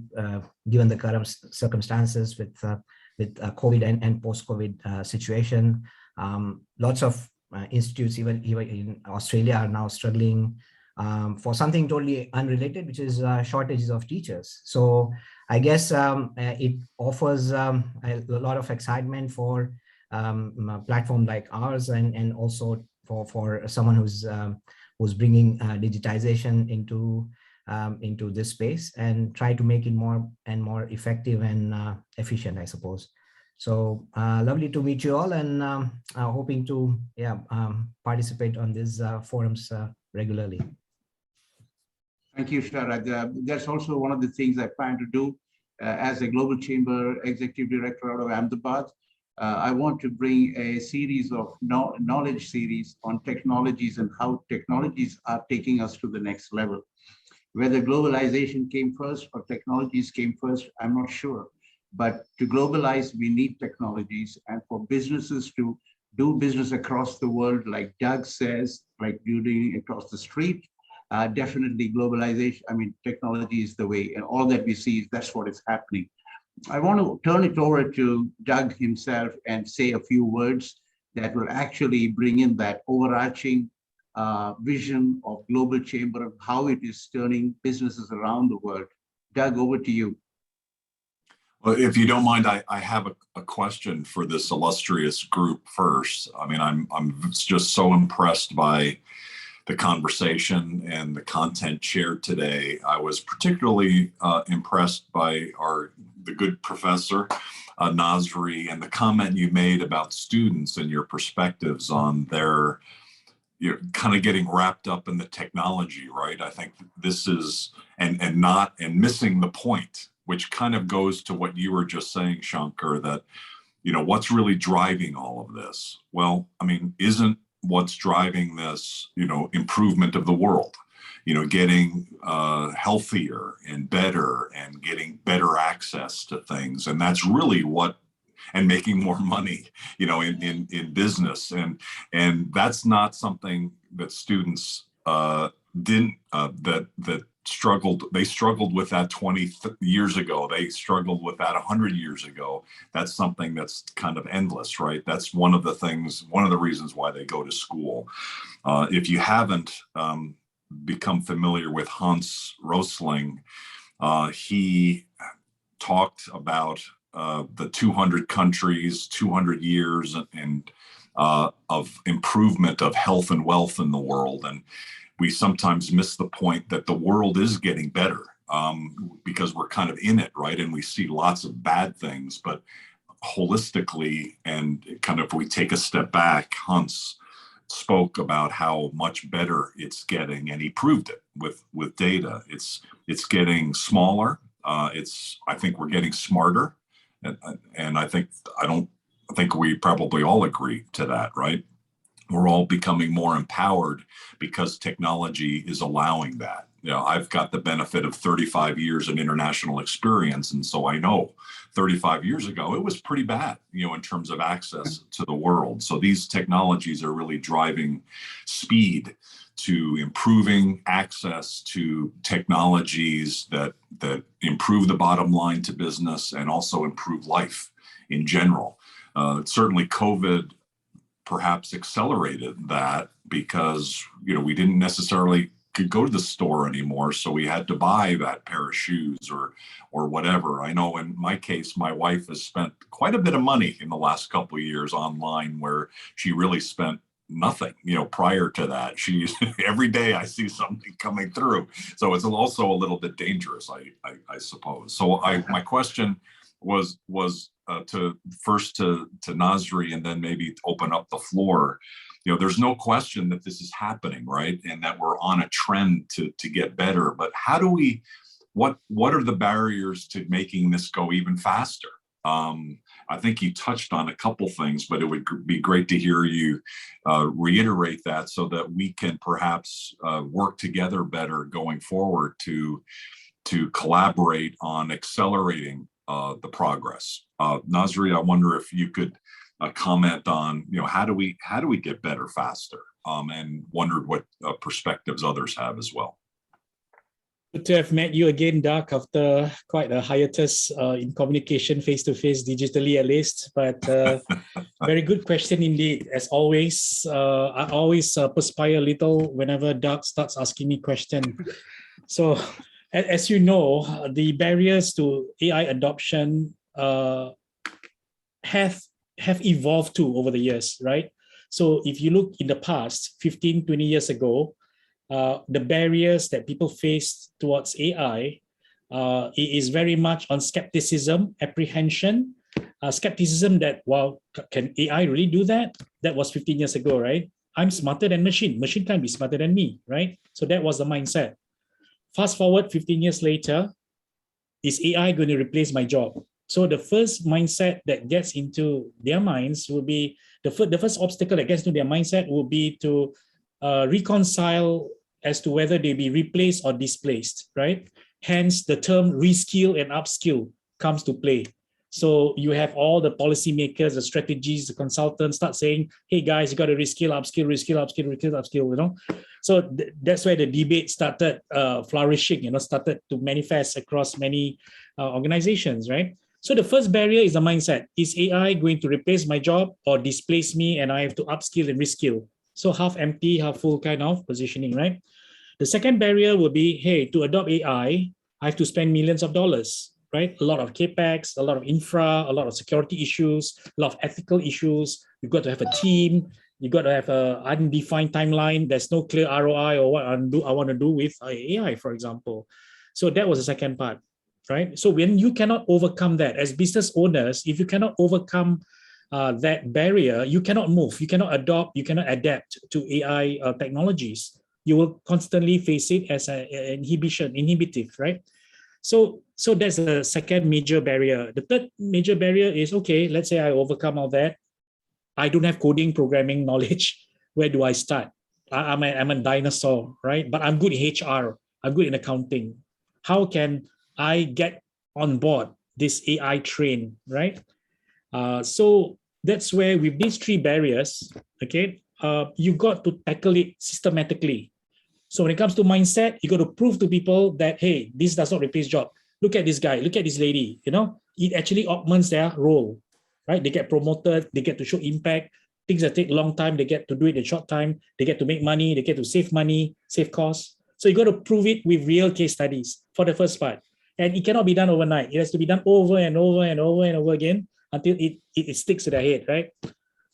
given the current circumstances with COVID and post-COVID situation. Lots of institutes, even in Australia, are now struggling for something totally unrelated, which is shortages of teachers. So I guess it offers a lot of excitement for a platform like ours, and also for someone who's bringing digitization into this space and try to make it more and more effective and efficient, I suppose. So lovely to meet you all, and hoping to participate on these forums regularly. Thank you, Sharad. That's also one of the things I plan to do as a Global Chamber Executive Director out of Ahmedabad. I want to bring a series of knowledge series on technologies and how technologies are taking us to the next level. Whether globalization came first or technologies came first, I'm not sure. But to globalize, we need technologies. And for businesses to do business across the world, like Doug says, like building across the street, definitely globalization, technology is the way. And all that we see, that's what is happening. I want to turn it over to Doug himself and say a few words that will actually bring in that overarching vision of Global Chamber of how it is turning businesses around the world. Doug, over to you. Well, if you don't mind, I have a question for this illustrious group first. I'm just so impressed by the conversation and the content shared today. I was particularly impressed by the good professor, Nazri, and the comment you made about students and your perspectives on their, kind of getting wrapped up in the technology, right? I think this is, and missing the point, which kind of goes to what you were just saying, Shanker, that, what's really driving all of this? Well, isn't what's driving this, improvement of the world, getting healthier and better and getting better access to things. And that's really and making more money, in business. And that's not something that students they struggled with that 20 years ago. They struggled with that 100 years ago. That's something that's kind of endless, right? That's one of the reasons why they go to school. If you haven't become familiar with Hans Rosling, he talked about the 200 countries, 200 years of improvement of health and wealth in the world. And we sometimes miss the point that the world is getting better because we're kind of in it, right? And we see lots of bad things, but holistically, and kind of if we take a step back, Hans spoke about how much better it's getting, and he proved it with data. It's getting smaller. I think we're getting smarter, and I think we probably all agree to that, right? We're all becoming more empowered because technology is allowing that. I've got the benefit of 35 years of international experience. And so I know 35 years ago, it was pretty bad, in terms of access to the world. So these technologies are really driving speed to improving access to technologies that improve the bottom line to business and also improve life in general. Certainly COVID perhaps accelerated that because, we didn't necessarily could go to the store anymore. So we had to buy that pair of shoes or whatever. I know in my case, my wife has spent quite a bit of money in the last couple of years online, where she really spent nothing, prior to that. Every day I see something coming through. So it's also a little bit dangerous, I suppose. So my question was to Nazri, and then maybe open up the floor. There's no question that this is happening, right? And that we're on a trend to get better. But how do we, what are the barriers to making this go even faster? I think you touched on a couple things, but it would be great to hear you reiterate that so that we can perhaps work together better going forward to collaborate on accelerating the progress. Nazri, I wonder if you could comment on, how do we get better faster, and wondered what perspectives others have as well. Good to have met you again, Doug, after quite a hiatus in communication, face-to-face, digitally at least. But very good question indeed. As always, I always perspire a little whenever Doug starts asking me questions. So, as you know, the barriers to AI adoption have evolved too over the years, right? So if you look in the past, 15, 20 years ago, the barriers that people face towards AI is very much on skepticism, apprehension, skepticism that, well, can AI really do that? That was 15 years ago, right? I'm smarter than machine. Machine can't be smarter than me, right? So that was the mindset. Fast forward 15 years later, is AI going to replace my job? So the first mindset that gets into their minds will be, the first obstacle that gets into their mindset will be to reconcile as to whether they be replaced or displaced, right? Hence the term reskill and upskill comes to play. So you have all the policymakers, the strategies, the consultants start saying, hey guys, you got to reskill, upskill, reskill, upskill, reskill, upskill, So that's where the debate started flourishing, started to manifest across many organizations, right? So the first barrier is the mindset. Is AI going to replace my job or displace me and I have to upskill and reskill? So half empty, half full kind of positioning, right? The second barrier will be, hey, to adopt AI, I have to spend millions of dollars, right? A lot of capex, a lot of infra, a lot of security issues, a lot of ethical issues. You've got to have a team. You've got to have an undefined timeline. There's no clear ROI or what I want to do with AI, for example. So that was the second part, right? So when you cannot overcome that as business owners, if you cannot overcome that barrier, you cannot move, you cannot adopt, you cannot adapt to AI technologies. You will constantly face it as an inhibitive, right? So that's the second major barrier. The third major barrier is, okay, let's say I overcome all that. I don't have coding, programming knowledge. Where do I start? I'm a dinosaur, right? But I'm good in HR. I'm good in accounting. How can I get on board this AI train, right? So that's where with these three barriers, okay, you got to tackle it systematically. So when it comes to mindset, you got to prove to people that, hey, this does not replace job. Look at this guy, look at this lady, it actually augments their role, right? They get promoted, they get to show impact. Things that take a long time, they get to do it in a short time. They get to make money, they get to save money, save costs. So you got to prove it with real case studies for the first part. And it cannot be done overnight. It has to be done over and over and over and over again until it sticks to their head, right?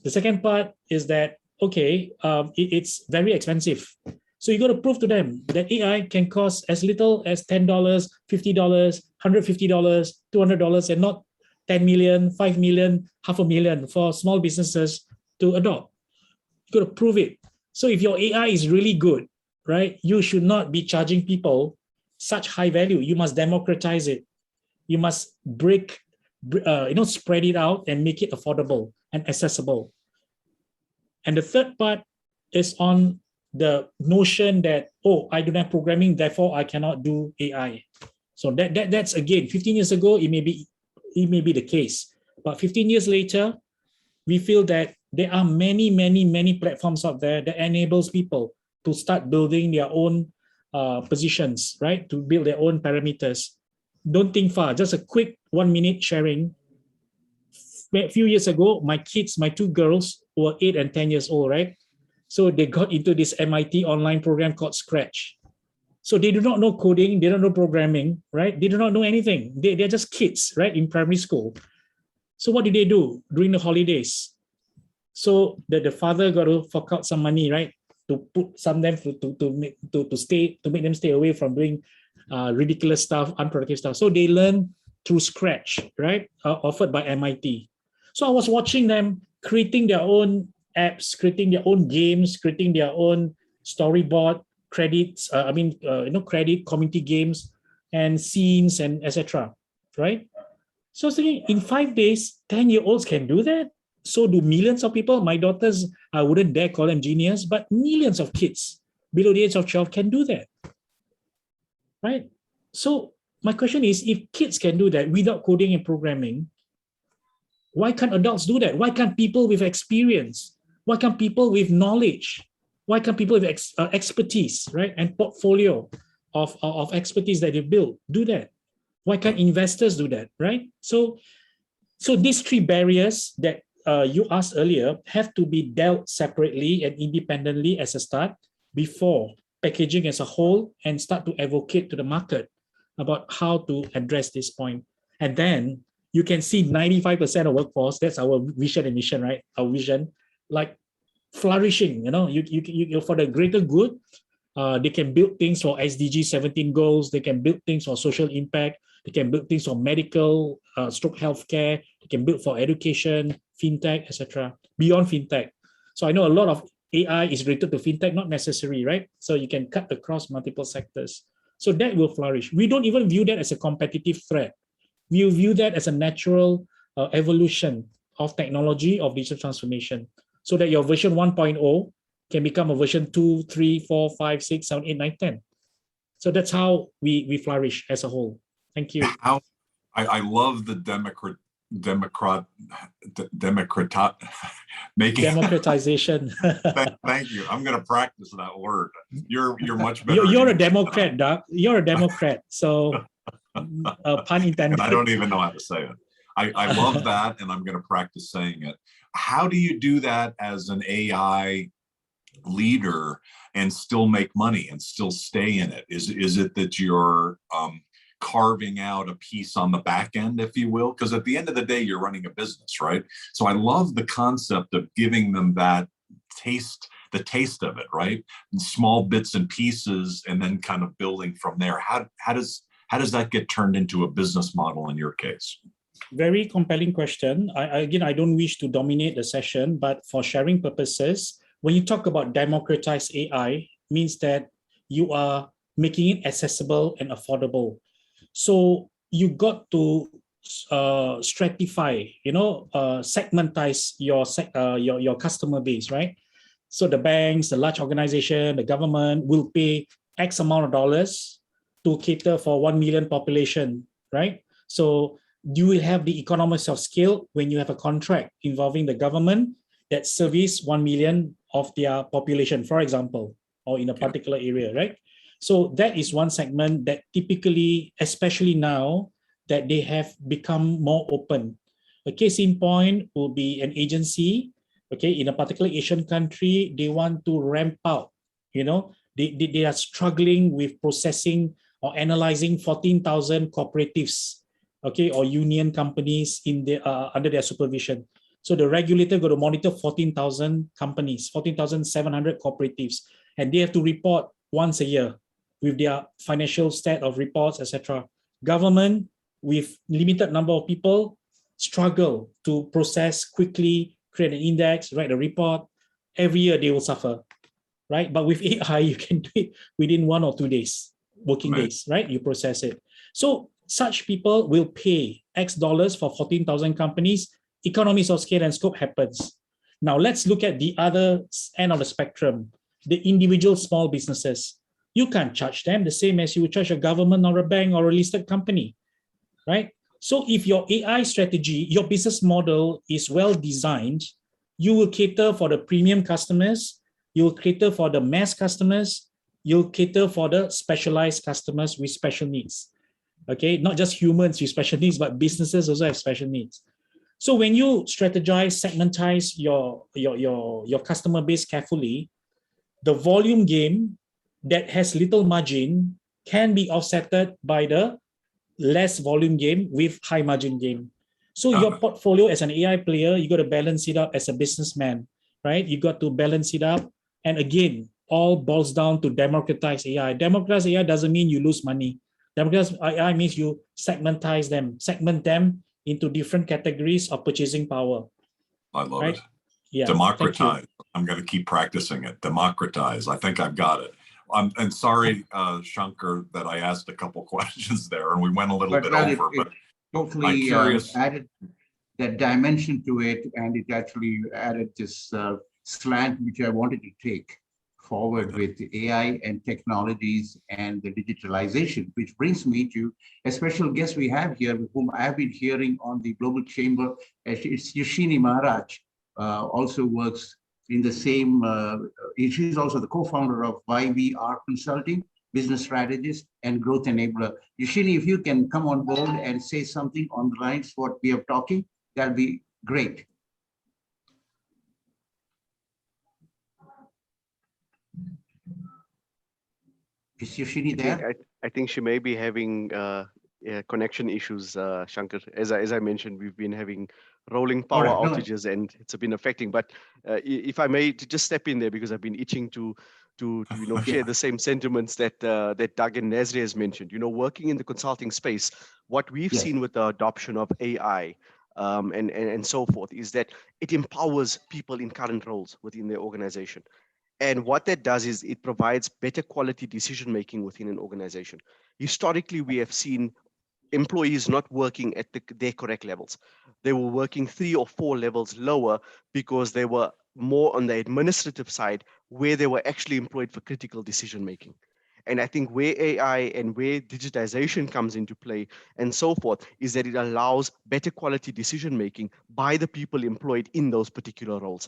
The second part is that, okay, it's very expensive. So you got to prove to them that AI can cost as little as $10, $50, $150, $200, and not 10 million, 5 million, $500,000 for small businesses to adopt. You got to prove it. So if your AI is really good, right, you should not be charging people such high value. You must democratize it. You must spread it out and make it affordable and accessible. And the third part is on the notion that, oh, I don't have programming, therefore I cannot do AI. So that's again, 15 years ago, it may be the case. But 15 years later, we feel that there are many, many, many platforms out there that enables people to start building their own positions, right? To build their own parameters. Don't think far, just a quick 1 minute sharing. A few years ago, my kids, my two girls were 8 and 10 years old, right? So they got into this MIT online program called Scratch. So they do not know coding, they don't know programming, right? They do not know anything. They're just kids, right, in primary school. So what did they do during the holidays? So the father got to fork out some money, right, to put some of them to make them stay away from doing ridiculous stuff, unproductive stuff. So they learn through Scratch, right, offered by MIT. So I was watching them creating their own apps, creating their own games, creating their own storyboard, credit community games and scenes and etc. Right? So I was thinking, in 5 days, 10-year-olds can do that? So do millions of people. My daughters, I wouldn't dare call them genius, but millions of kids below the age of 12 can do that, right? So my question is, if kids can do that without coding and programming, why can't adults do that? Why can't people with experience? Why can't people with knowledge? Why can't people with expertise, right? And portfolio of expertise that they build do that? Why can't investors do that, right? So these three barriers that you asked earlier have to be dealt separately and independently as a start before packaging as a whole and start to advocate to the market about how to address this point. And then you can see 95% of workforce, that's our vision and mission, right? Our vision, like flourishing, you for the greater good. They can build things for SDG 17 goals. They can build things for social impact. They can build things for medical, stroke healthcare. They can build for education, fintech, etc. Beyond fintech. So I know a lot of AI is related to fintech, not necessary, right? So you can cut across multiple sectors. So that will flourish. We don't even view that as a competitive threat. We view that as a natural evolution of technology, of digital transformation, so that your version 1.0 can become a version 2, 3, 4, 5, 6, 7, 8, 9, 10. So that's how we flourish as a whole. Thank you. I love the democratization. Thank you. I'm going to practice that word. You're much better. You're a Democrat, Doc. You're a Democrat. So pun intended. And I don't even know how to say it. I love that, and I'm going to practice saying it. How do you do that as an AI leader and still make money and still stay in it? Is it that you're carving out a piece on the back end, if you will? Because at the end of the day, you're running a business, right? So I love the concept of giving them that taste, the taste of it, right? In small bits and pieces, and then kind of building from there. How does that get turned into a business model in your case? Very compelling question. I don't wish to dominate the session, but for sharing purposes, when you talk about democratized AI, means that you are making it accessible and affordable. So you got to stratify, segmentize your customer base, right? So the banks, the large organization, the government will pay X amount of dollars to cater for 1 million population, right? So you will have the economies of scale when you have a contract involving the government that service 1 million of their population, for example, or in a particular area, right? So that is one segment that typically, especially now that they have become more open. A case in point will be an agency, okay, in a particular Asian country, they want to ramp up, they are struggling with processing or analyzing 14,000 cooperatives, okay, or union companies in the under their supervision. So the regulator got to monitor 14,000 companies, 14,700 cooperatives, and they have to report once a year with their financial stat of reports, etc. Government, with limited number of people, struggle to process quickly, create an index, write a report. Every year they will suffer, right? But with AI, you can do it within 1 or 2 days, working days, right? You process it. So such people will pay X dollars for 14,000 companies. Economies of scale and scope happens. Now let's look at the other end of the spectrum, the individual small businesses. You can't charge them the same as you would charge a government or a bank or a listed company, right? So if your AI strategy, your business model is well designed, you will cater for the premium customers, you will cater for the mass customers, you'll cater for the specialized customers with special needs. Okay, not just humans with special needs, but businesses also have special needs. So when you strategize, segmentize your customer base carefully, the volume game that has little margin can be offsetted by the less volume game with high margin game. So your portfolio as an AI player, you got to balance it up as a businessman, right? You got to balance it up. And again, all boils down to democratized AI. Democratized AI doesn't mean you lose money. Democratized AI means you segment them into different categories of purchasing power. I love it. Yeah. Democratize. I'm going to keep practicing it. Democratize. I think I've got it. And sorry, Shanker, that I asked a couple questions there and we went a little bit over, but totally curious. added that dimension to it, and it actually added this slant which I wanted to take forward with AI and technologies and the digitalization, which brings me to a special guest we have here, whom I have been hearing on the Global Chamber. It's Dishen Maharaj, also works in the same, she's also the co-founder of YVR Consulting, business strategist and growth enabler. Dishen, if you can come on board and say something on the lines what we are talking, that'll be great. Is Yoshini there? I think she may be having connection issues, Shanker. As I mentioned, we've been having rolling power outages, and it's been affecting. But if I may just step in there, because I've been itching to share the same sentiments that that Doug and Nazri has mentioned. Working in the consulting space, what we've seen with the adoption of AI and so forth is that it empowers people in current roles within their organization. And what that does is it provides better quality decision-making within an organization. Historically, we have seen employees not working at their correct levels. They were working 3 or 4 levels lower because they were more on the administrative side, where they were actually employed for critical decision-making. And I think where AI and where digitization comes into play and so forth is that it allows better quality decision-making by the people employed in those particular roles.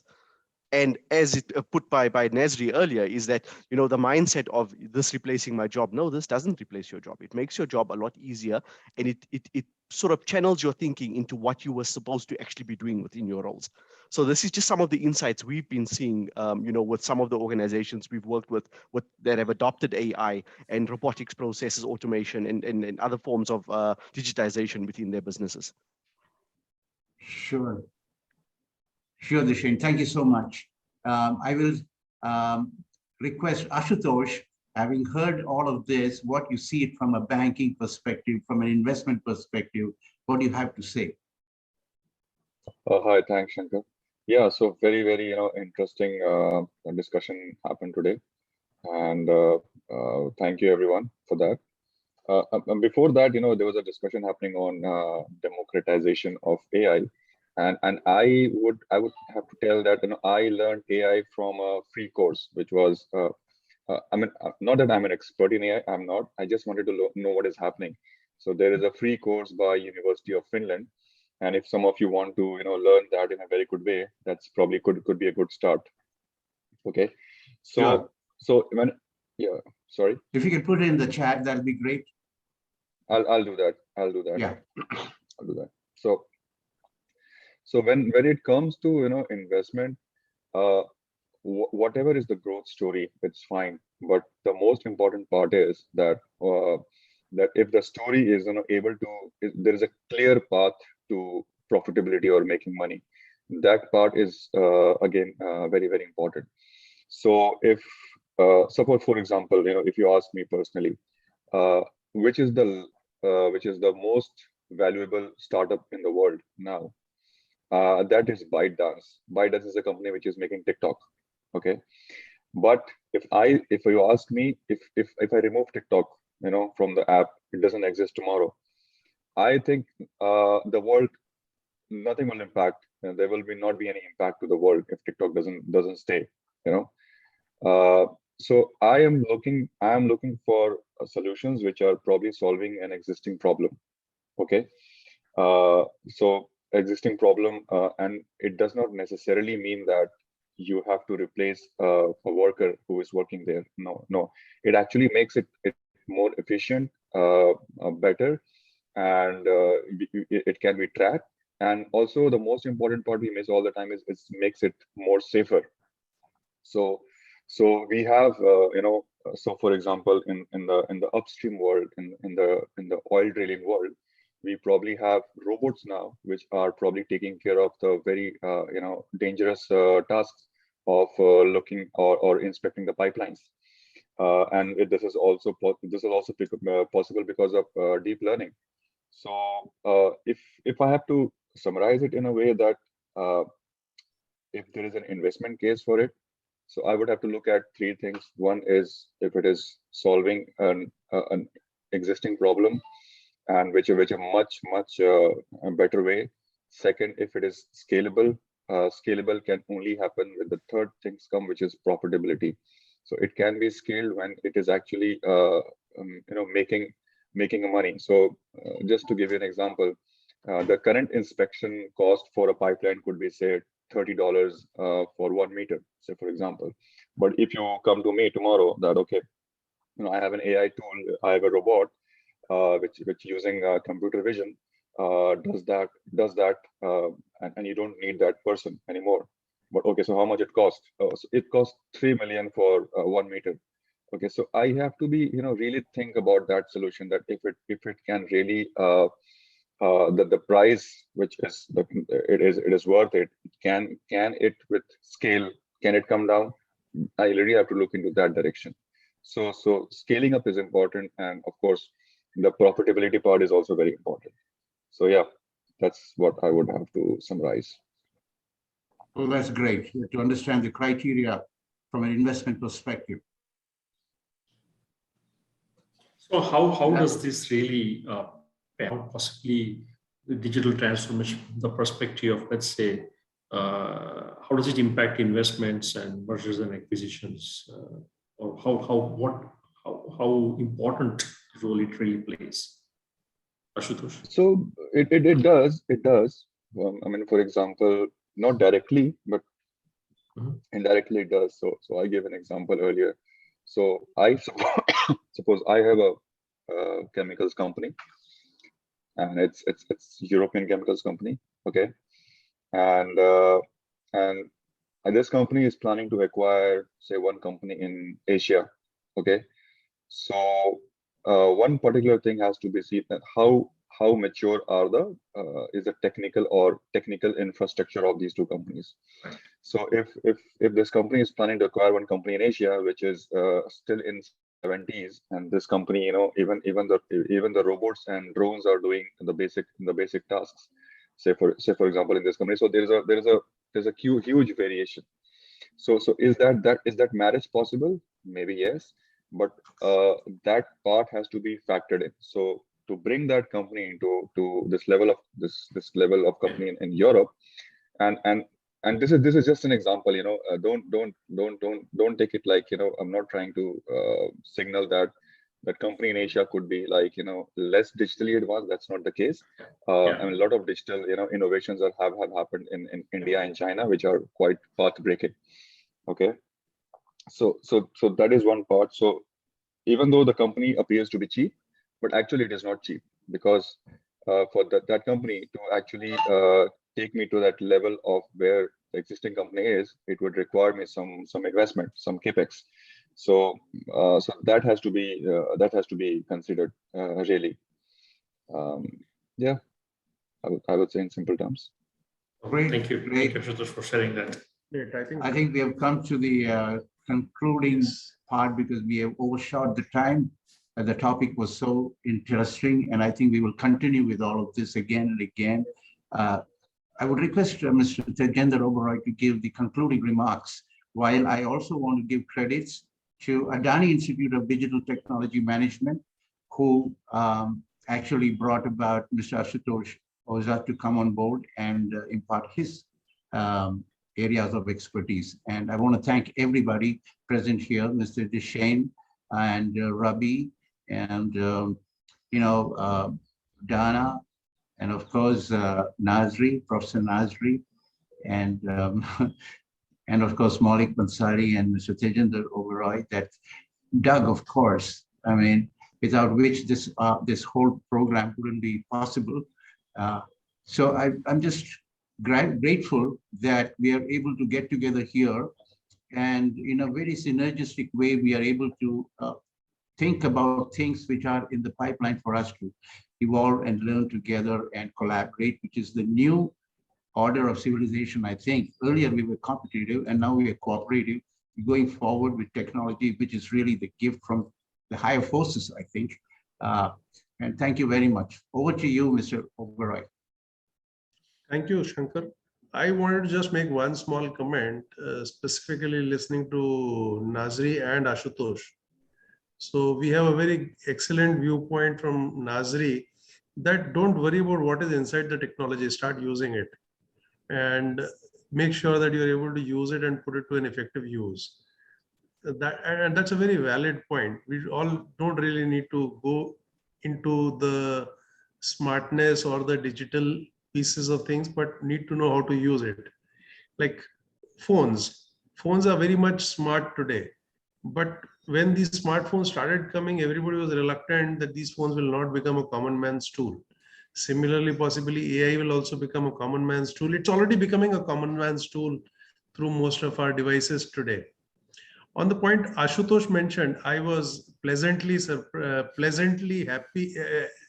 And as it put by Nazri earlier, is that, the mindset of this replacing my job. No, this doesn't replace your job. It makes your job a lot easier, and it sort of channels your thinking into what you were supposed to actually be doing within your roles. So this is just some of the insights we've been seeing, with some of the organizations we've worked with that have adopted AI and robotics processes, automation, and other forms of digitization within their businesses. Sure. Sure, Dishen. Thank you so much. I will request Ashutosh, having heard all of this, what you see it from a banking perspective, from an investment perspective, what do you have to say? Hi, thanks, Shanker. Yeah, so very, very, interesting discussion happened today. And thank you, everyone, for that. And before that, there was a discussion happening on democratization of AI. And I would have to tell that I learned AI from a free course, which was not that I'm an expert in AI. I'm not. I just wanted to know what is happening. So there is a free course by University of Finland, and if some of you want to learn that in a very good way, that's probably could be a good start. Okay. So sorry. If you can put it in the chat, that'll be great. I'll do that. I'll do that. Yeah. I'll do that. So when it comes to investment, whatever is the growth story, it's fine. But the most important part is that that if the story is able to, there is a clear path to profitability or making money. That part is again very, very important. So if suppose, for example, if you ask me personally, which is the most valuable startup in the world now? That is ByteDance. ByteDance is a company which is making TikTok. Okay, but if you ask me, if I remove TikTok, from the app, it doesn't exist tomorrow. I think the world, nothing will impact. There will not be any impact to the world if TikTok doesn't stay. So I am looking for solutions which are probably solving an existing problem. Okay, so existing problem, and it does not necessarily mean that you have to replace a worker who is working there. No, it actually makes it more efficient, better, and it can be tracked. And also the most important part we miss all the time is it makes it more safer. So we have so for example, in the upstream world, in the oil drilling world, we probably have robots now which are probably taking care of the very dangerous tasks of looking or inspecting the pipelines, and this is also possible because of deep learning. So if I have to summarize it in a way that if there is an investment case for it, so I would have to look at 3 things. One is if it is solving an existing problem. and which a much a better way. Second, if it is scalable, scalable can only happen with the third things come, which is profitability. So it can be scaled when it is actually making money. So just to give you an example, the current inspection cost for a pipeline could be, say, $30 for 1 meter, say, for example. But if you come to me tomorrow that, okay, I have an AI tool, I have a robot, which using computer vision does that, and you don't need that person anymore. But okay, so how much it costs? So it costs 3 million for 1 meter. Okay, so I have to be, really think about that solution, that if it can really the price which is it is worth it. Can it with scale, can it come down? I really have to look into that direction. So scaling up is important, and of course the profitability part is also very important. So yeah, that's what I would have to summarize. Well, that's great to understand the criteria from an investment perspective. So how does this really possibly the digital transformation, the perspective of, let's say, how does it impact investments and mergers and acquisitions, or how important role it really plays? Ashutosh. So it does. I mean, for example, not directly, but indirectly it does. So I gave an example earlier. So I suppose I have a chemicals company, and it's European chemicals company. Okay, and this company is planning to acquire, say, one company in Asia. Okay, so one particular thing has to be seen, that how mature are is the technical infrastructure of these two companies. So if this company is planning to acquire one company in Asia, which is still in 70s, and this company, even the robots and drones are doing the basic tasks. Say for example, in this company, so there's a huge variation. So is that marriage possible? Maybe yes, but that part has to be factored in. So to bring that company into this level of company in Europe, and this is just an example. Don't take it like, I'm not trying to signal that company in Asia could be like, less digitally advanced. That's not the case. I mean, a lot of digital innovations have happened in India and China, which are quite path-breaking. Okay, so that is one part. So even though the company appears to be cheap, but actually it is not cheap, because for that company to actually take me to that level of where the existing company is, it would require me some investment, some capex. So that has to be considered really. Yeah, I would say in simple terms. Great. Thank you. Great. Thank you, Ashutosh, for sharing that. Great. I think we have come to the concluding part, because we have overshot the time. The topic was so interesting, and I think we will continue with all of this again and again. I would request Mr. Tejinder Oberoi to give the concluding remarks, while I also want to give credits to Adani Institute of Digital Technology Management, who actually brought about Mr. Ashutosh Ojha to come on board and impart his areas of expertise. And I want to thank everybody present here, Mr. Dishen and Rabi, and Dana, and of course Nazri, Professor Nazri, and and of course Maulik Bhansali and Mr. Tejinder Oberoi. That Doug, of course, I mean, without which this whole program wouldn't be possible. So I'm just grateful that we are able to get together here, and in a very synergistic way, we are able to think about things which are in the pipeline for us to evolve and learn together and collaborate, which is the new order of civilization. I think earlier we were competitive, and now we are cooperative, going forward with technology, which is really the gift from the higher forces, I think. And thank you very much. Over to you, Mr. Oberoi. Thank you, Shankar. I wanted to just make one small comment, specifically listening to Nazri and Ashutosh. So we have a very excellent viewpoint from Nazri, that don't worry about what is inside the technology, start using it and make sure that you're able to use it and put it to an effective use. And that's a very valid point. We all don't really need to go into the smartness or the digital pieces of things, but need to know how to use it. Like phones are very much smart today, but when these smartphones started coming, everybody was reluctant that these phones will not become a common man's tool. Similarly, possibly AI will also become a common man's tool. It's already becoming a common man's tool through most of our devices today. On the point Ashutosh mentioned, I was pleasantly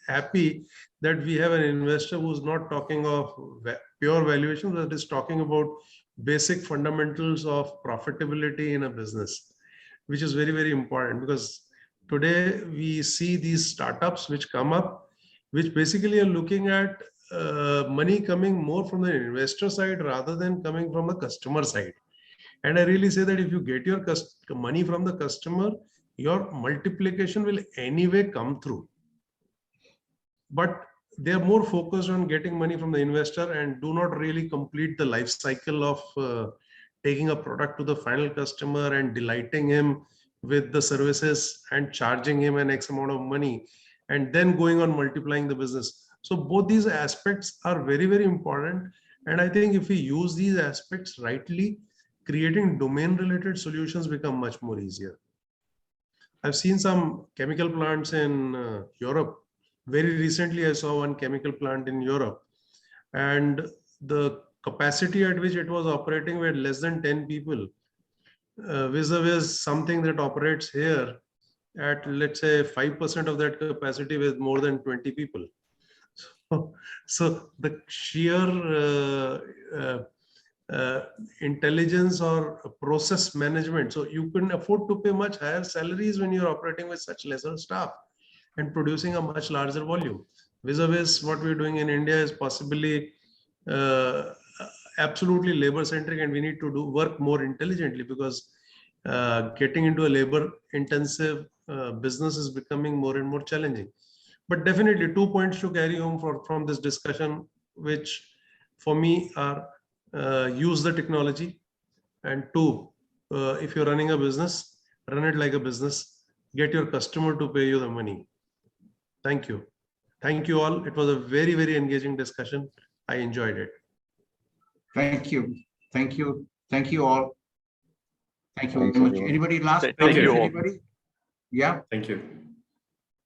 happy that we have an investor who's not talking of pure valuation, but is talking about basic fundamentals of profitability in a business, which is very, very important, because today we see these startups which come up, which basically are looking at money coming more from the investor side rather than coming from the customer side. And I really say that if you get your money from the customer, your multiplication will anyway come through. But they are more focused on getting money from the investor and do not really complete the life cycle of taking a product to the final customer and delighting him with the services and charging him an X amount of money and then going on multiplying the business. So both these aspects are very, very important. And I think if we use these aspects rightly, creating domain-related solutions become much more easier. I've seen some chemical plants in Europe. Very recently, I saw one chemical plant in Europe, and the capacity at which it was operating were less than 10 people, vis-a-vis something that operates here at, let's say, 5% of that capacity with more than 20 people. So the sheer intelligence or process management. So you can afford to pay much higher salaries when you're operating with such lesser staff and producing a much larger volume. Vis-a-vis what we're doing in India is possibly absolutely labor centric, and we need to work more intelligently, because getting into a labor intensive business is becoming more and more challenging. But definitely 2 points to carry home from this discussion, which for me are use the technology, and 2, if you're running a business, run it like a business, get your customer to pay you the money. Thank you. Thank you all. It was a very, very engaging discussion. I enjoyed it. Thank you. Thank you. Thank you all. Thank you Thanks, very much. everyone. Anybody last? Thank you all. Anybody? Yeah. Thank you.